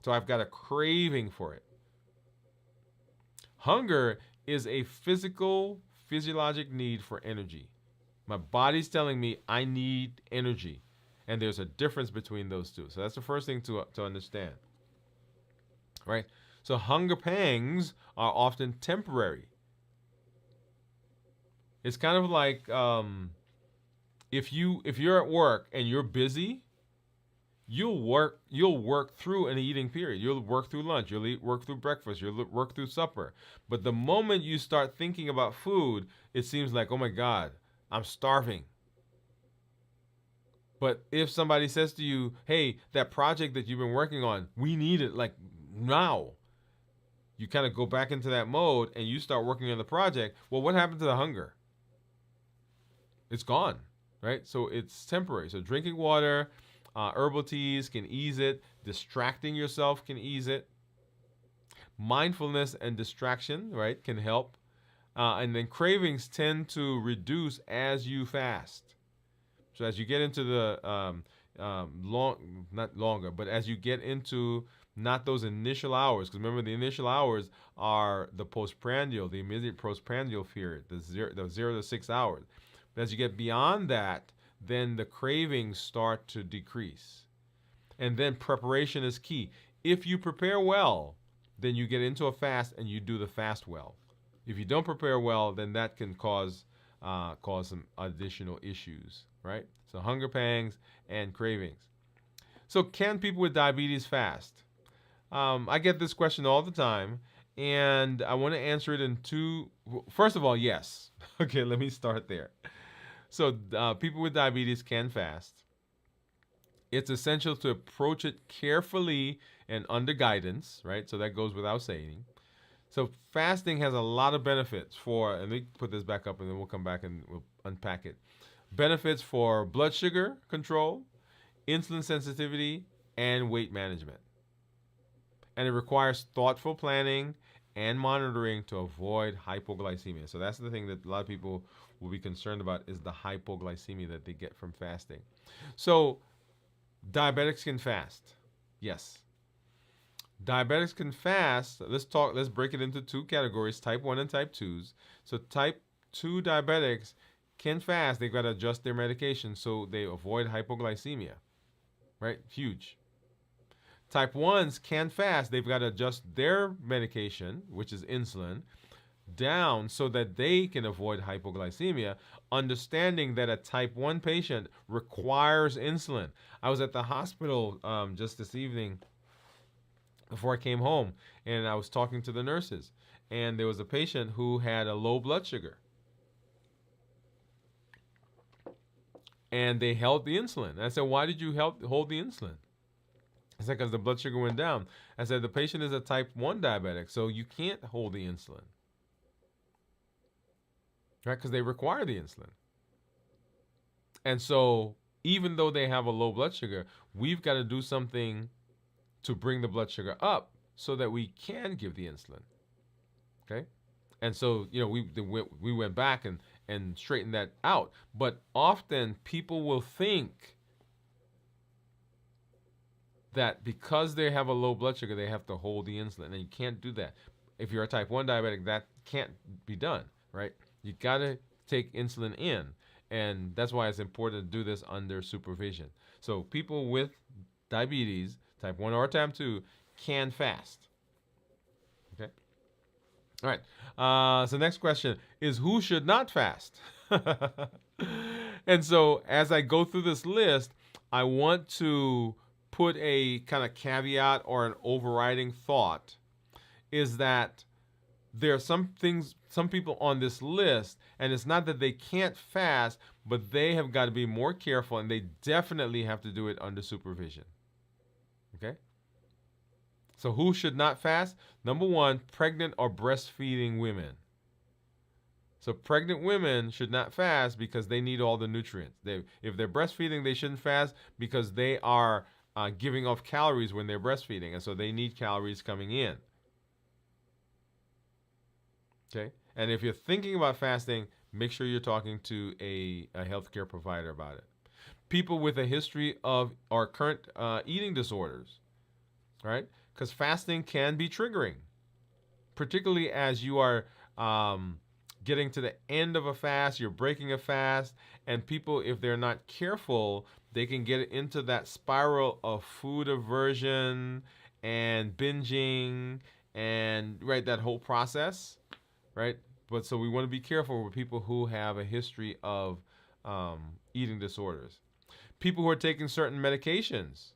So I've got a craving for it. Hunger is a physiologic need for energy. My body's telling me I need energy. And there's a difference between those two. So that's the first thing to understand. Right? So hunger pangs are often temporary. It's kind of like if you're at work and you're busy, you'll work through an eating period. You'll work through lunch. You'll work through breakfast. You'll work through supper. But the moment you start thinking about food, it seems like, oh my God, I'm starving. But if somebody says to you, hey, that project that you've been working on, we need it like now. You kind of go back into that mode and you start working on the project. Well, what happened to the hunger? It's gone, right? So it's temporary. So drinking water, herbal teas can ease it. Distracting yourself can ease it. Mindfulness and distraction, right, can help. And then cravings tend to reduce as you fast. So as you get into the not longer, but as you get into not those initial hours, because remember the initial hours are the postprandial, the immediate postprandial period, the 0 to 6 hours. But as you get beyond that, then the cravings start to decrease. And then preparation is key. If you prepare well, then you get into a fast and you do the fast well. If you don't prepare well, then that can cause some additional issues, right? So hunger pangs and cravings. So can people with diabetes fast? I get this question all the time, and I want to answer it in two. First of all, yes. Okay, let me start there. So people with diabetes can fast. It's essential to approach it carefully and under guidance, right? So that goes without saying. So fasting has a lot of benefits and let me put this back up and then we'll come back and we'll unpack it. Benefits for blood sugar control, insulin sensitivity, and weight management. And it requires thoughtful planning and monitoring to avoid hypoglycemia. So that's the thing that a lot of people will be concerned about is the hypoglycemia that they get from fasting. So diabetics can fast. Yes. Diabetics can fast. Let's break it into two categories, type 1 and type 2s. So type 2 diabetics can fast. They've got to adjust their medication so they avoid hypoglycemia. Right? Huge. Type 1s can fast. They've got to adjust their medication, which is insulin, down so that they can avoid hypoglycemia, understanding that a type 1 patient requires insulin. I was at the hospital just this evening before I came home, and I was talking to the nurses, and there was a patient who had a low blood sugar. And they held the insulin. And I said, why did you hold the insulin? I said, because the blood sugar went down. I said, the patient is a type 1 diabetic, so you can't hold the insulin. Right? Because they require the insulin. And so, even though they have a low blood sugar, we've got to do something to bring the blood sugar up so that we can give the insulin. Okay? And so, we went back and straightened that out. But often people will think that because they have a low blood sugar, they have to hold the insulin. And you can't do that. If you're a type 1 diabetic, that can't be done, right? You got to take insulin in. And that's why it's important to do this under supervision. So people with diabetes, type 1 or type 2, can fast. Okay? All right. So next question is, who should not fast? And so as I go through this list, I want to put a kind of caveat or an overriding thought is that there are some people on this list, and it's not that they can't fast, but they have got to be more careful, and they definitely have to do it under supervision. Okay? So who should not fast? Number one, pregnant or breastfeeding women. So pregnant women should not fast because they need all the nutrients. If they're breastfeeding, they shouldn't fast because they are giving off calories when they're breastfeeding, and so they need calories coming in. Okay? And if you're thinking about fasting, make sure you're talking to a healthcare provider about it. People with a history of or current eating disorders, right? Because fasting can be triggering, particularly as you are getting to the end of a fast, you're breaking a fast, and people, if they're not careful, they can get into that spiral of food aversion and binging and, right, that whole process, right? But so we want to be careful with people who have a history of eating disorders. People who are taking certain medications,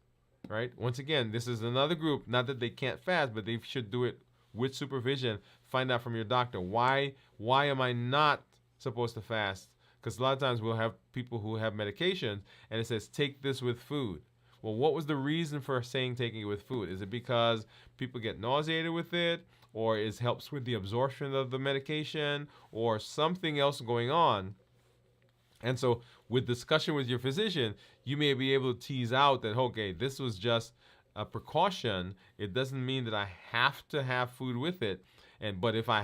right? Once again, this is another group, not that they can't fast, but they should do it with supervision. Find out from your doctor, why am I not supposed to fast? Because a lot of times we'll have people who have medications and it says, take this with food. Well, what was the reason for saying taking it with food? Is it because people get nauseated with it, or it helps with the absorption of the medication, or something else going on? And so with discussion with your physician, you may be able to tease out that, okay, this was just a precaution. It doesn't mean that I have to have food with it. But if I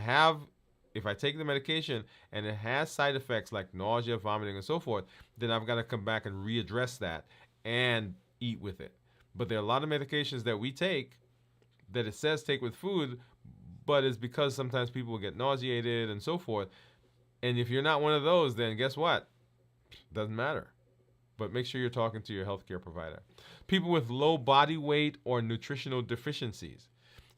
take the medication and it has side effects like nausea, vomiting, and so forth, then I've got to come back and readdress that and eat with it. But there are a lot of medications that we take that it says take with food, but it's because sometimes people get nauseated and so forth. And if you're not one of those, then guess what? Doesn't matter. But make sure you're talking to your healthcare provider. People with low body weight or nutritional deficiencies.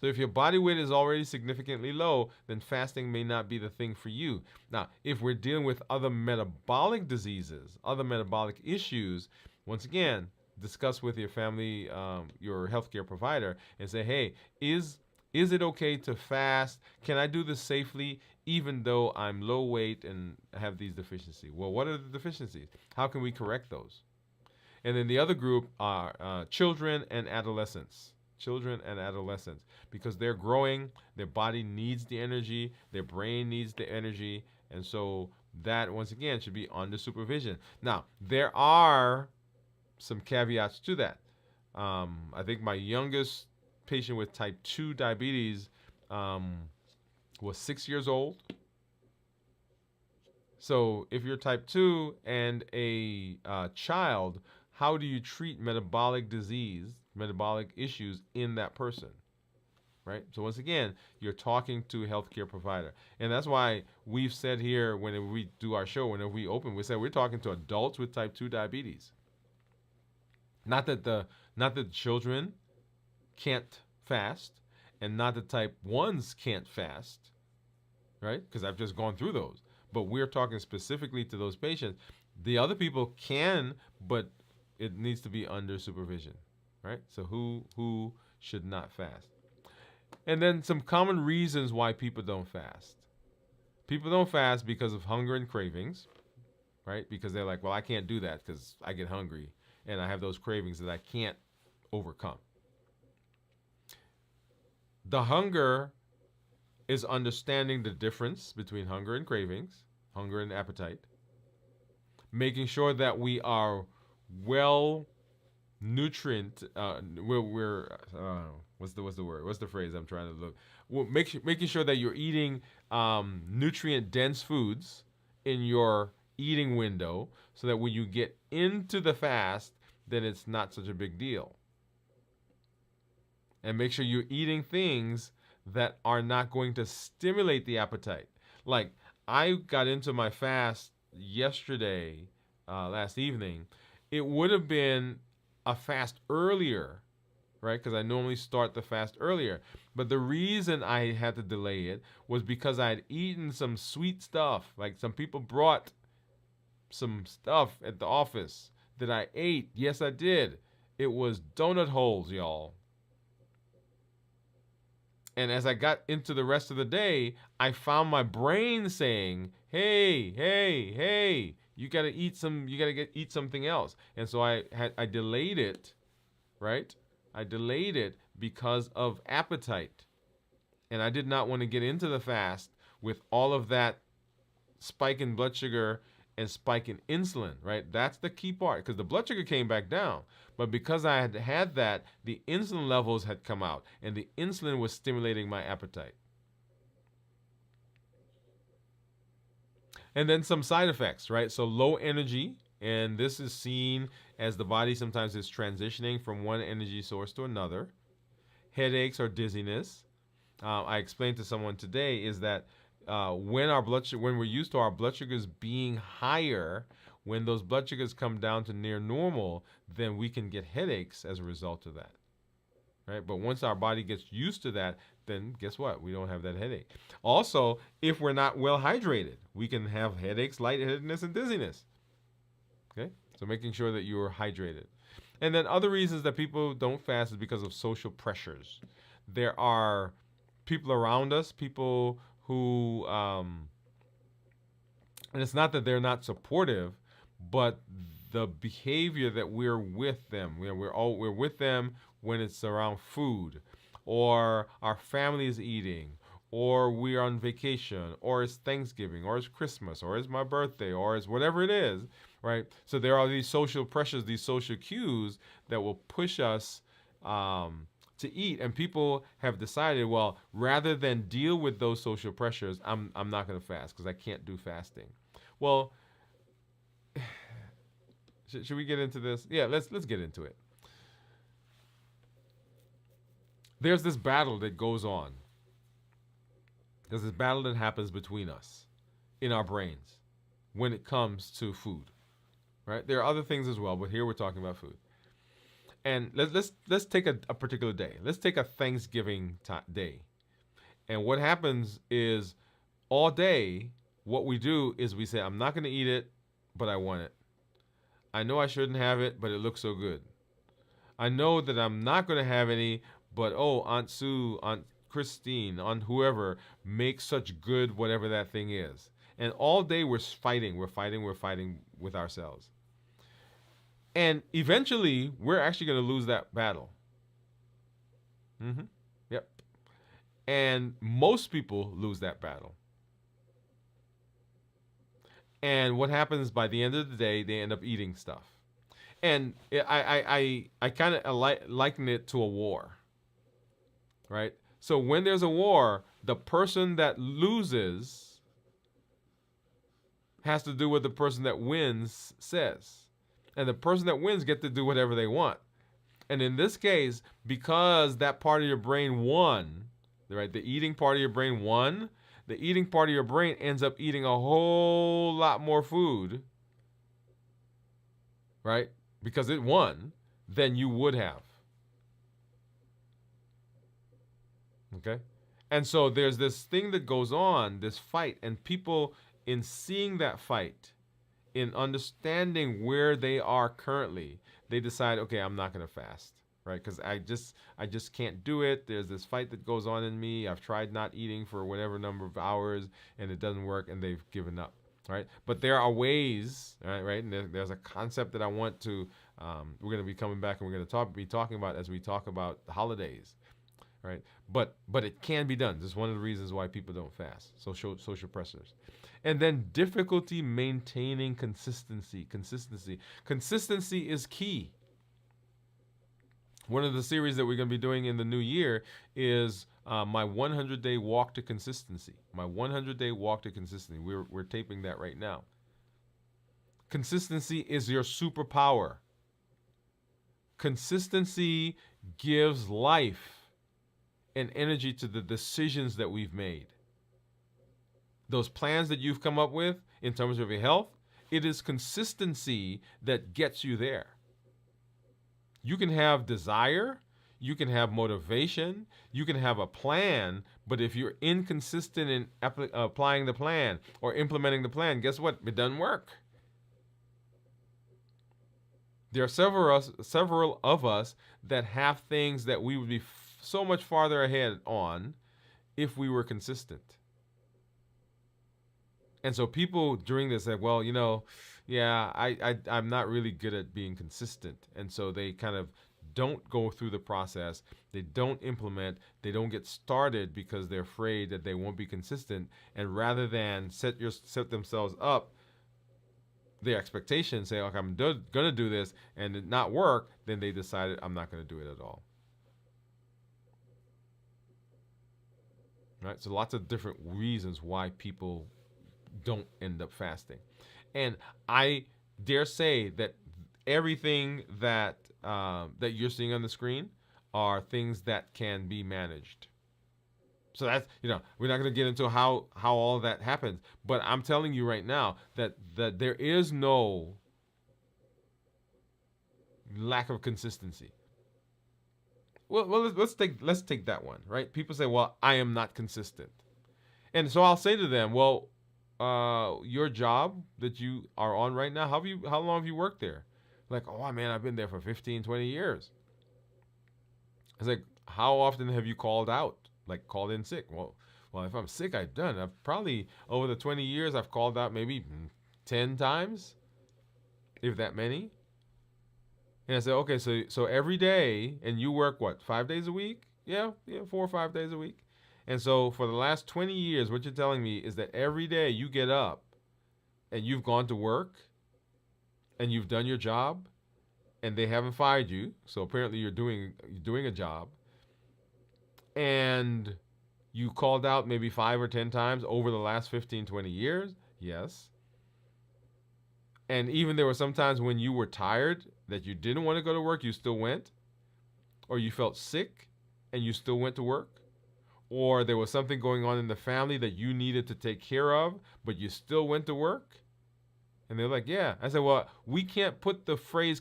So if your body weight is already significantly low, then fasting may not be the thing for you. Now, if we're dealing with other metabolic diseases, other metabolic issues, once again, discuss with your family, your healthcare provider, and say, hey, is it okay to fast? Can I do this safely even though I'm low weight and have these deficiencies? Well, what are the deficiencies? How can we correct those? And then the other group are children and adolescents. Children and adolescents, because they're growing, their body needs the energy, their brain needs the energy, and so that, once again, should be under supervision. Now, there are some caveats to that. I think my youngest patient with type 2 diabetes was 6 years old. So if you're type 2 and a child, how do you treat metabolic disease, metabolic issues in that person? Right? So once again, you're talking to a healthcare provider. And that's why we've said here, whenever we do our show, whenever we open, we said we're talking to adults with type 2 diabetes. Not that the children can't fast, and not that type 1s can't fast, right? Because I've just gone through those. But we're talking specifically to those patients. The other people can, but it needs to be under supervision, right? So who should not fast? And then some common reasons why people don't fast. People don't fast because of hunger and cravings, right? Because they're like, well, I can't do that because I get hungry and I have those cravings that I can't overcome. The hunger is understanding the difference between hunger and cravings, hunger and appetite, making sure that we are well nutrient. What's the word? What's the phrase I'm trying to look? Well, making sure that you're eating nutrient dense foods in your eating window, so that when you get into the fast, then it's not such a big deal. And make sure you're eating things that are not going to stimulate the appetite. Like, I got into my fast yesterday, last evening. It would have been a fast earlier, right? Because I normally start the fast earlier. But the reason I had to delay it was because I had eaten some sweet stuff. Like, some people brought some stuff at the office that I ate. Yes, I did. It was donut holes, y'all. And as I got into the rest of the day, I found my brain saying, hey, you gotta eat something else. And so I delayed it, right? I delayed it because of appetite. And I did not want to get into the fast with all of that spike in blood sugar and spike in insulin, right? That's the key part, because the blood sugar came back down. But because I had that, the insulin levels had come out, and the insulin was stimulating my appetite. And then some side effects, right? So low energy, and this is seen as the body sometimes is transitioning from one energy source to another. Headaches or dizziness. I explained to someone today is that when we're used to our blood sugars being higher, when those blood sugars come down to near normal, then we can get headaches as a result of that, right? But once our body gets used to that, then guess what? We don't have that headache. Also, if we're not well hydrated, we can have headaches, lightheadedness, and dizziness. Okay, so making sure that you're hydrated. And then other reasons that people don't fast is because of social pressures. There are people around us, people who, and it's not that they're not supportive, but the behavior that we're with them, we're with them when it's around food, or our family is eating, or we're on vacation, or it's Thanksgiving, or it's Christmas, or it's my birthday, or it's whatever it is, right? So there are these social pressures, these social cues that will push us to eat, and people have decided, well, rather than deal with those social pressures, I'm not going to fast because I can't do fasting. Well, should we get into this? Yeah, let's get into it. There's this battle that goes on. There's this battle that happens between us in our brains when it comes to food, right? There are other things as well, but here we're talking about food. And let's take a particular day. Let's take a Thanksgiving day. And what happens is all day, what we do is we say, I'm not going to eat it, but I want it. I know I shouldn't have it, but it looks so good. I know that I'm not going to have any, but Aunt Sue, Aunt Christine, Aunt whoever makes such good whatever that thing is. And all day we're fighting with ourselves. And eventually, we're actually going to lose that battle. Yep. And most people lose that battle. And what happens by the end of the day, they end up eating stuff. And I kind of liken it to a war. right? So when there's a war, the person that loses has to do what the person that wins says. And the person that wins get to do whatever they want. And in this case, because that part of your brain won, right? The eating part of your brain won, the eating part of your brain ends up eating a whole lot more food, right? Because it won than you would have. Okay? And so there's this thing that goes on, this fight, and people, in seeing that fight, in understanding where they are currently, they decide, okay, I'm not going to fast, right? Because I just can't do it. There's this fight that goes on in me. I've tried not eating for whatever number of hours, and it doesn't work, and they've given up, right? But there are ways, right? And there's a concept that I want to, we're going to be coming back, and we're going to be talking about as we talk about the holidays, right? But it can be done. This is one of the reasons why people don't fast. Social pressures. And then difficulty maintaining consistency. Consistency is key. One of the series that we're going to be doing in the new year is my 100-day walk to consistency. My 100-day walk to consistency. We're taping that right now. Consistency is your superpower. Consistency gives life and energy to the decisions that we've made. Those plans that you've come up with in terms of your health, it is consistency that gets you there. You can have desire, you can have motivation, you can have a plan, but if you're inconsistent in applying the plan or implementing the plan, guess what? It doesn't work. There are several of us that have things that we would be so much farther ahead on if we were consistent. And so people during this said, well, I'm not really good at being consistent. And so they kind of don't go through the process. They don't implement. They don't get started because they're afraid that they won't be consistent. And rather than set themselves up their expectations, say, okay, I'm going to do this, and it not work, then they decided I'm not going to do it at all. Right? So lots of different reasons why people don't end up fasting. And I dare say that everything that that you're seeing on the screen are things that can be managed. So that's, we're not going to get into how all that happens, but I'm telling you right now that there is no lack of consistency. Well, let's take that one, right? People say, well, I am not consistent. And so I'll say to them, well, your job that you are on right now, how long have you worked there? Like, oh man, I've been there for 15, 20 years. It's like, how often have you called out? Like called in sick? Well, if I'm sick, I've probably over the 20 years, I've called out maybe 10 times, if that many. And I said, okay, so every day, and you work what, 5 days a week? Yeah, 4 or 5 days a week. And so for the last 20 years, what you're telling me is that every day you get up and you've gone to work and you've done your job and they haven't fired you. So apparently you're doing a job. And you called out maybe 5 or 10 times over the last 15, 20 years. Yes. And even there were some times when you were tired that you didn't want to go to work, you still went. Or you felt sick and you still went to work. Or there was something going on in the family that you needed to take care of, but you still went to work. And they're like, yeah. I said, well, we can't put the phrase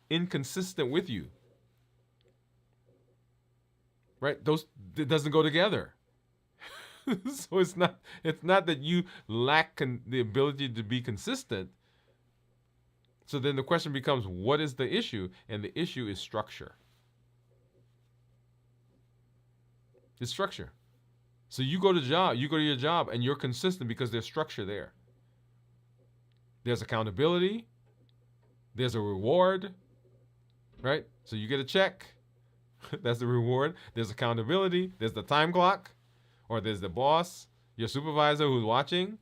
inconsistent with you. Right? It doesn't go together. So it's not that you lack the ability to be consistent. So then the question becomes, what is the issue? And the issue is structure. It's structure. So you go to your job and you're consistent because there's structure there. There's accountability. There's a reward, right? So you get a check. That's the reward. There's accountability. There's the time clock, or there's the boss, your supervisor who's watching.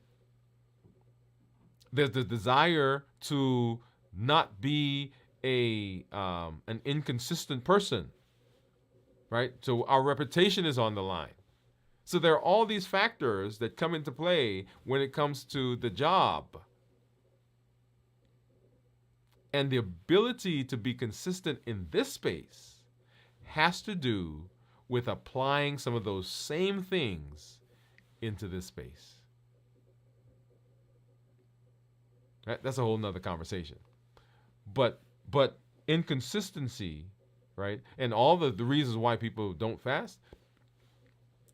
There's the desire to not be an inconsistent person, right? So our reputation is on the line. So there are all these factors that come into play when it comes to the job. And the ability to be consistent in this space has to do with applying some of those same things into this space. Right? That's a whole nother conversation. But inconsistency, right? And all the reasons why people don't fast,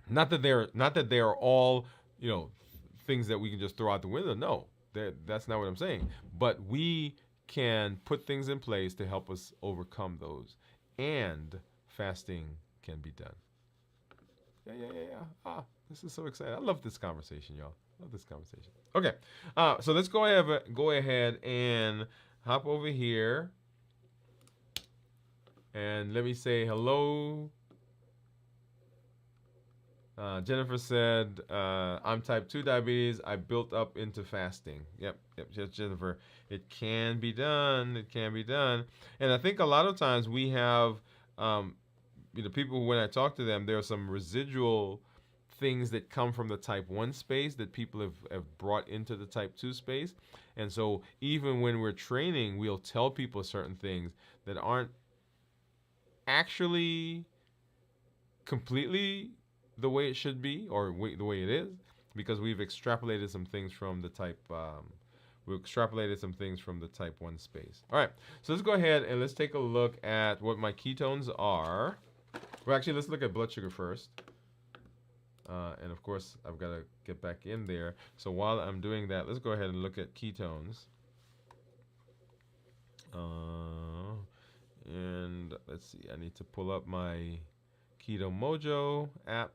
not that they're all, things that we can just throw out the window. No, that's not what I'm saying. But we can put things in place to help us overcome those, and fasting can be done. Yeah. This is so exciting. I love this conversation, y'all. Love this conversation. Okay, so let's go ahead and hop over here, and let me say hello. Jennifer said, I'm type 2 diabetes. I built up into fasting. Yep, Jennifer. It can be done. It can be done. And I think a lot of times we have, people, when I talk to them, there are some residual things that come from the type 1 space that people have brought into the type 2 space. And so even when we're training, we'll tell people certain things that aren't actually completely the way it should be, or the way it is, because we've extrapolated some things from the type 1 space. All right, so let's go ahead and let's take a look at what my ketones are. Well, actually, let's look at blood sugar first. And of course, I've got to get back in there. So while I'm doing that, let's go ahead and look at ketones. And let's see, I need to pull up my Keto Mojo app.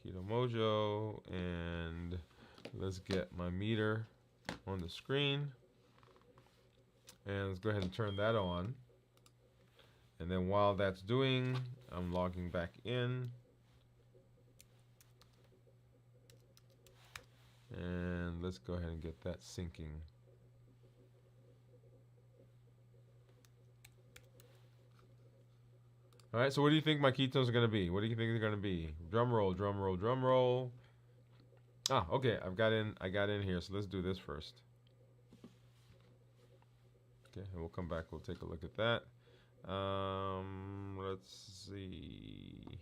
Keto Mojo, and let's get my meter on the screen. And let's go ahead and turn that on. And then while that's doing, I'm logging back in. And let's go ahead and get that syncing. All right, so what do you think my ketones are going to be? What do you think they're going to be? Drum roll, drum roll, drum roll. Ah, okay, I got in here, so let's do this first. Okay, and we'll come back, we'll take a look at that. Let's see.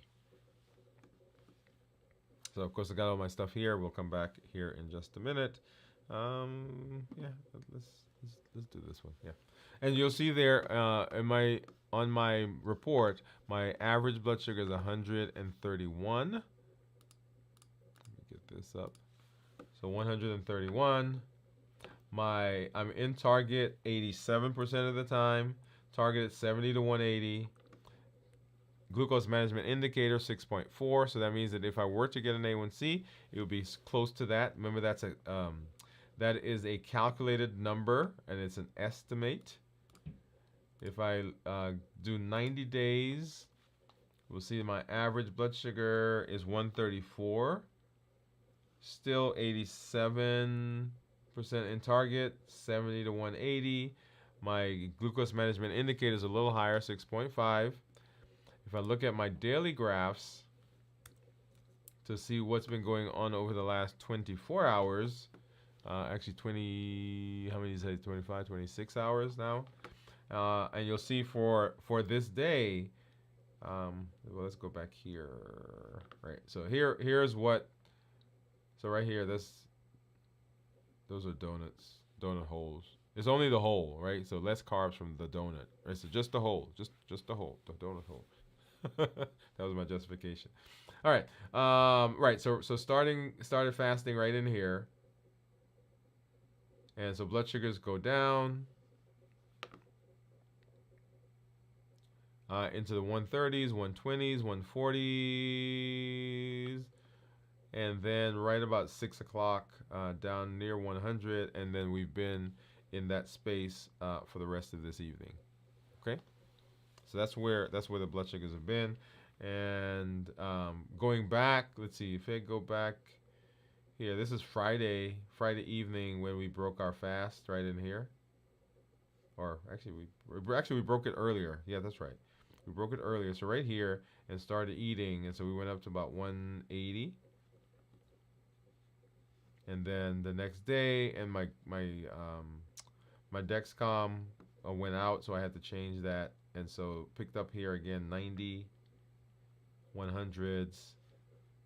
So of course I got all my stuff here. We'll come back here in just a minute. Yeah, let's do this one. Yeah, and you'll see there on my report, my average blood sugar is 131. Let me get this up. So 131. I'm in target 87% of the time. Target at 70 to 180. Glucose management indicator 6.4. So that means that if I were to get an A1C, it would be close to that. Remember, that is a calculated number, and it's an estimate. If I do 90 days, we'll see my average blood sugar is 134. Still 87% in target, 70 to 180. My glucose management indicator is a little higher, 6.5. If I look at my daily graphs to see what's been going on over the last 24 hours, actually 20, how many is it? 25, 26 hours now. And you'll see for this day, well, let's go back here. Right. So here's what. So right here, those are donuts, donut holes. It's only the hole, right? So less carbs from the donut, right? So just the hole, just the hole, the donut hole. That was my justification. All right. Right. So started fasting right in here, and so blood sugars go down into the 130s, 120s, 140s, and then right about 6 o'clock down near 100, and then we've been in that space for the rest of this evening. Okay. So that's where the blood sugars have been. And going back, let's see, if I go back here, this is Friday evening when we broke our fast right in here. Or actually we broke it earlier. Yeah, that's right. We broke it earlier, so right here, and started eating, and so we went up to about 180. And then the next day, and my Dexcom went out, so I had to change that, and so picked up here again 90, 100s,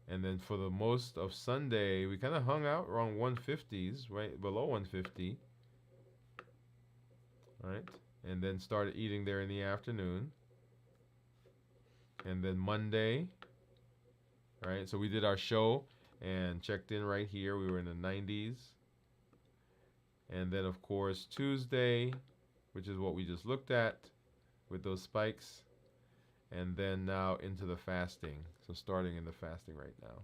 and then for the most of Sunday, we kind of hung out around 150s, right below 150, right, and then started eating there in the afternoon, and then Monday, right, so we did our show and checked in right here. We were in the 90s, and then of course Tuesday, which is what we just looked at with those spikes, and then now into the fasting. So starting in the fasting right now.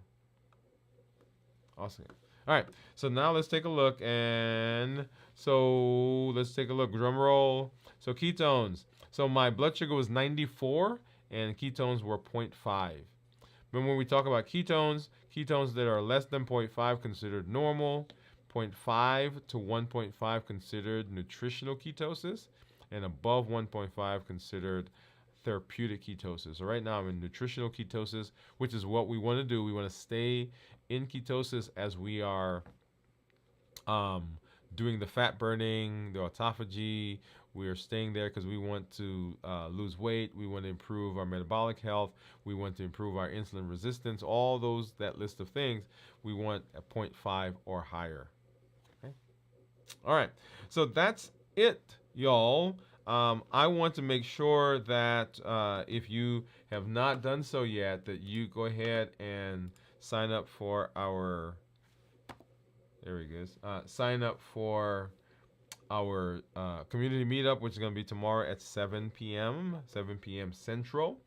Awesome. All right, so now let's take a look, and so let's take a look. Drum roll. So ketones. So my blood sugar was 94, and ketones were 0.5. Remember when we talk about ketones, ketones that are less than 0.5 considered normal, 0.5 to 1.5 considered nutritional ketosis, and above 1.5 considered therapeutic ketosis. So right now I'm in nutritional ketosis, which is what we want to do. We want to stay in ketosis as we are doing the fat burning, the autophagy. We are staying there because we want to lose weight. We want to improve our metabolic health. We want to improve our insulin resistance. All those, that list of things, we want a 0.5 or higher. Okay. All right. So that's it, y'all. I want to make sure that if you have not done so yet, that you go ahead and sign up for our, there he goes, sign up for our community meetup, which is going to be tomorrow at 7 p.m. Central.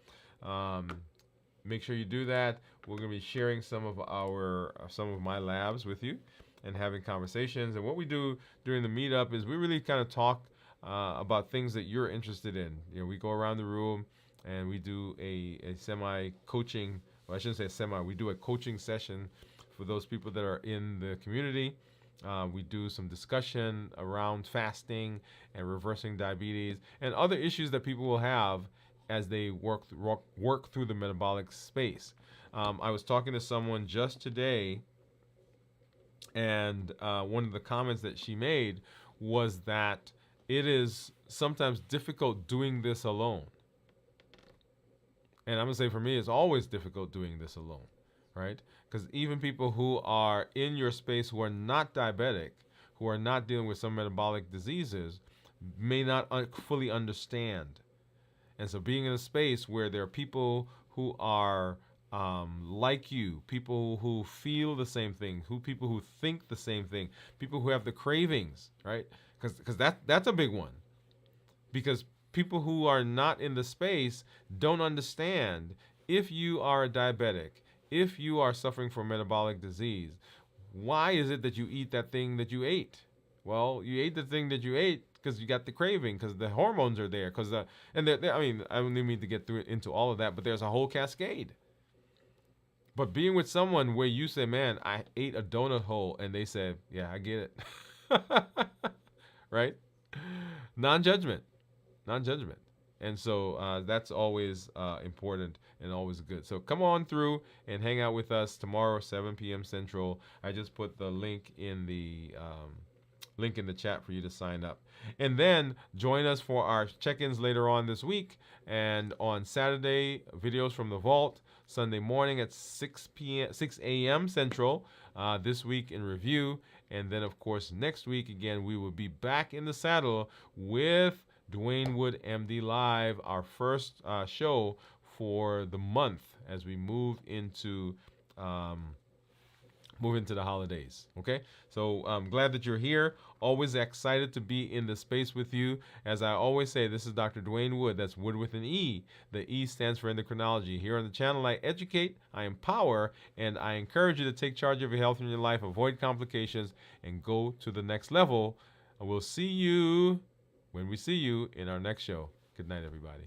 Make sure you do that. We're going to be sharing some of my labs with you and having conversations. And what we do during the meetup is we really kind of talk about things that you're interested in. You know, we go around the room and we do a semi-coaching, well, I shouldn't say semi, we do a coaching session for those people that are in the community. We do some discussion around fasting and reversing diabetes and other issues that people will have as they work through the metabolic space. I was talking to someone just today, and one of the comments that she made was that it is sometimes difficult doing this alone. And I'm going to say for me, it's always difficult doing this alone, right? Because even people who are in your space who are not diabetic, who are not dealing with some metabolic diseases, may not fully understand. And so being in a space where there are people who are like you, people who feel the same thing, people who think the same thing, people who have the cravings, right? Because that's a big one. Because people who are not in the space don't understand if you are a diabetic, if you are suffering from metabolic disease, why is it that you eat that thing that you ate? Well, you ate the thing that you ate because you got the craving, because the hormones are there, I mean, I don't even need to get into all of that, but there's a whole cascade. But being with someone where you say, man, I ate a donut hole, and they say, yeah, I get it. Right? Non-judgment. And so that's always important and always good. So come on through and hang out with us tomorrow, 7 p.m. Central. I just put the link in the chat for you to sign up. And then join us for our check-ins later on this week. And on Saturday, videos from the vault. Sunday morning at 6 a.m. Central, this week in review. And then, of course, next week, again, we will be back in the saddle with Dwain Woode, MD Live, our first show for the month as we move into the holidays. Okay, so I'm glad that you're here. Always excited to be in the space with you. As I always say, this is Dr. Dwain Woode. That's Wood with an E. The E stands for endocrinology. Here on the channel, I educate, I empower, and I encourage you to take charge of your health and your life, avoid complications, and go to the next level. We'll see you when we see you in our next show. Good night, everybody.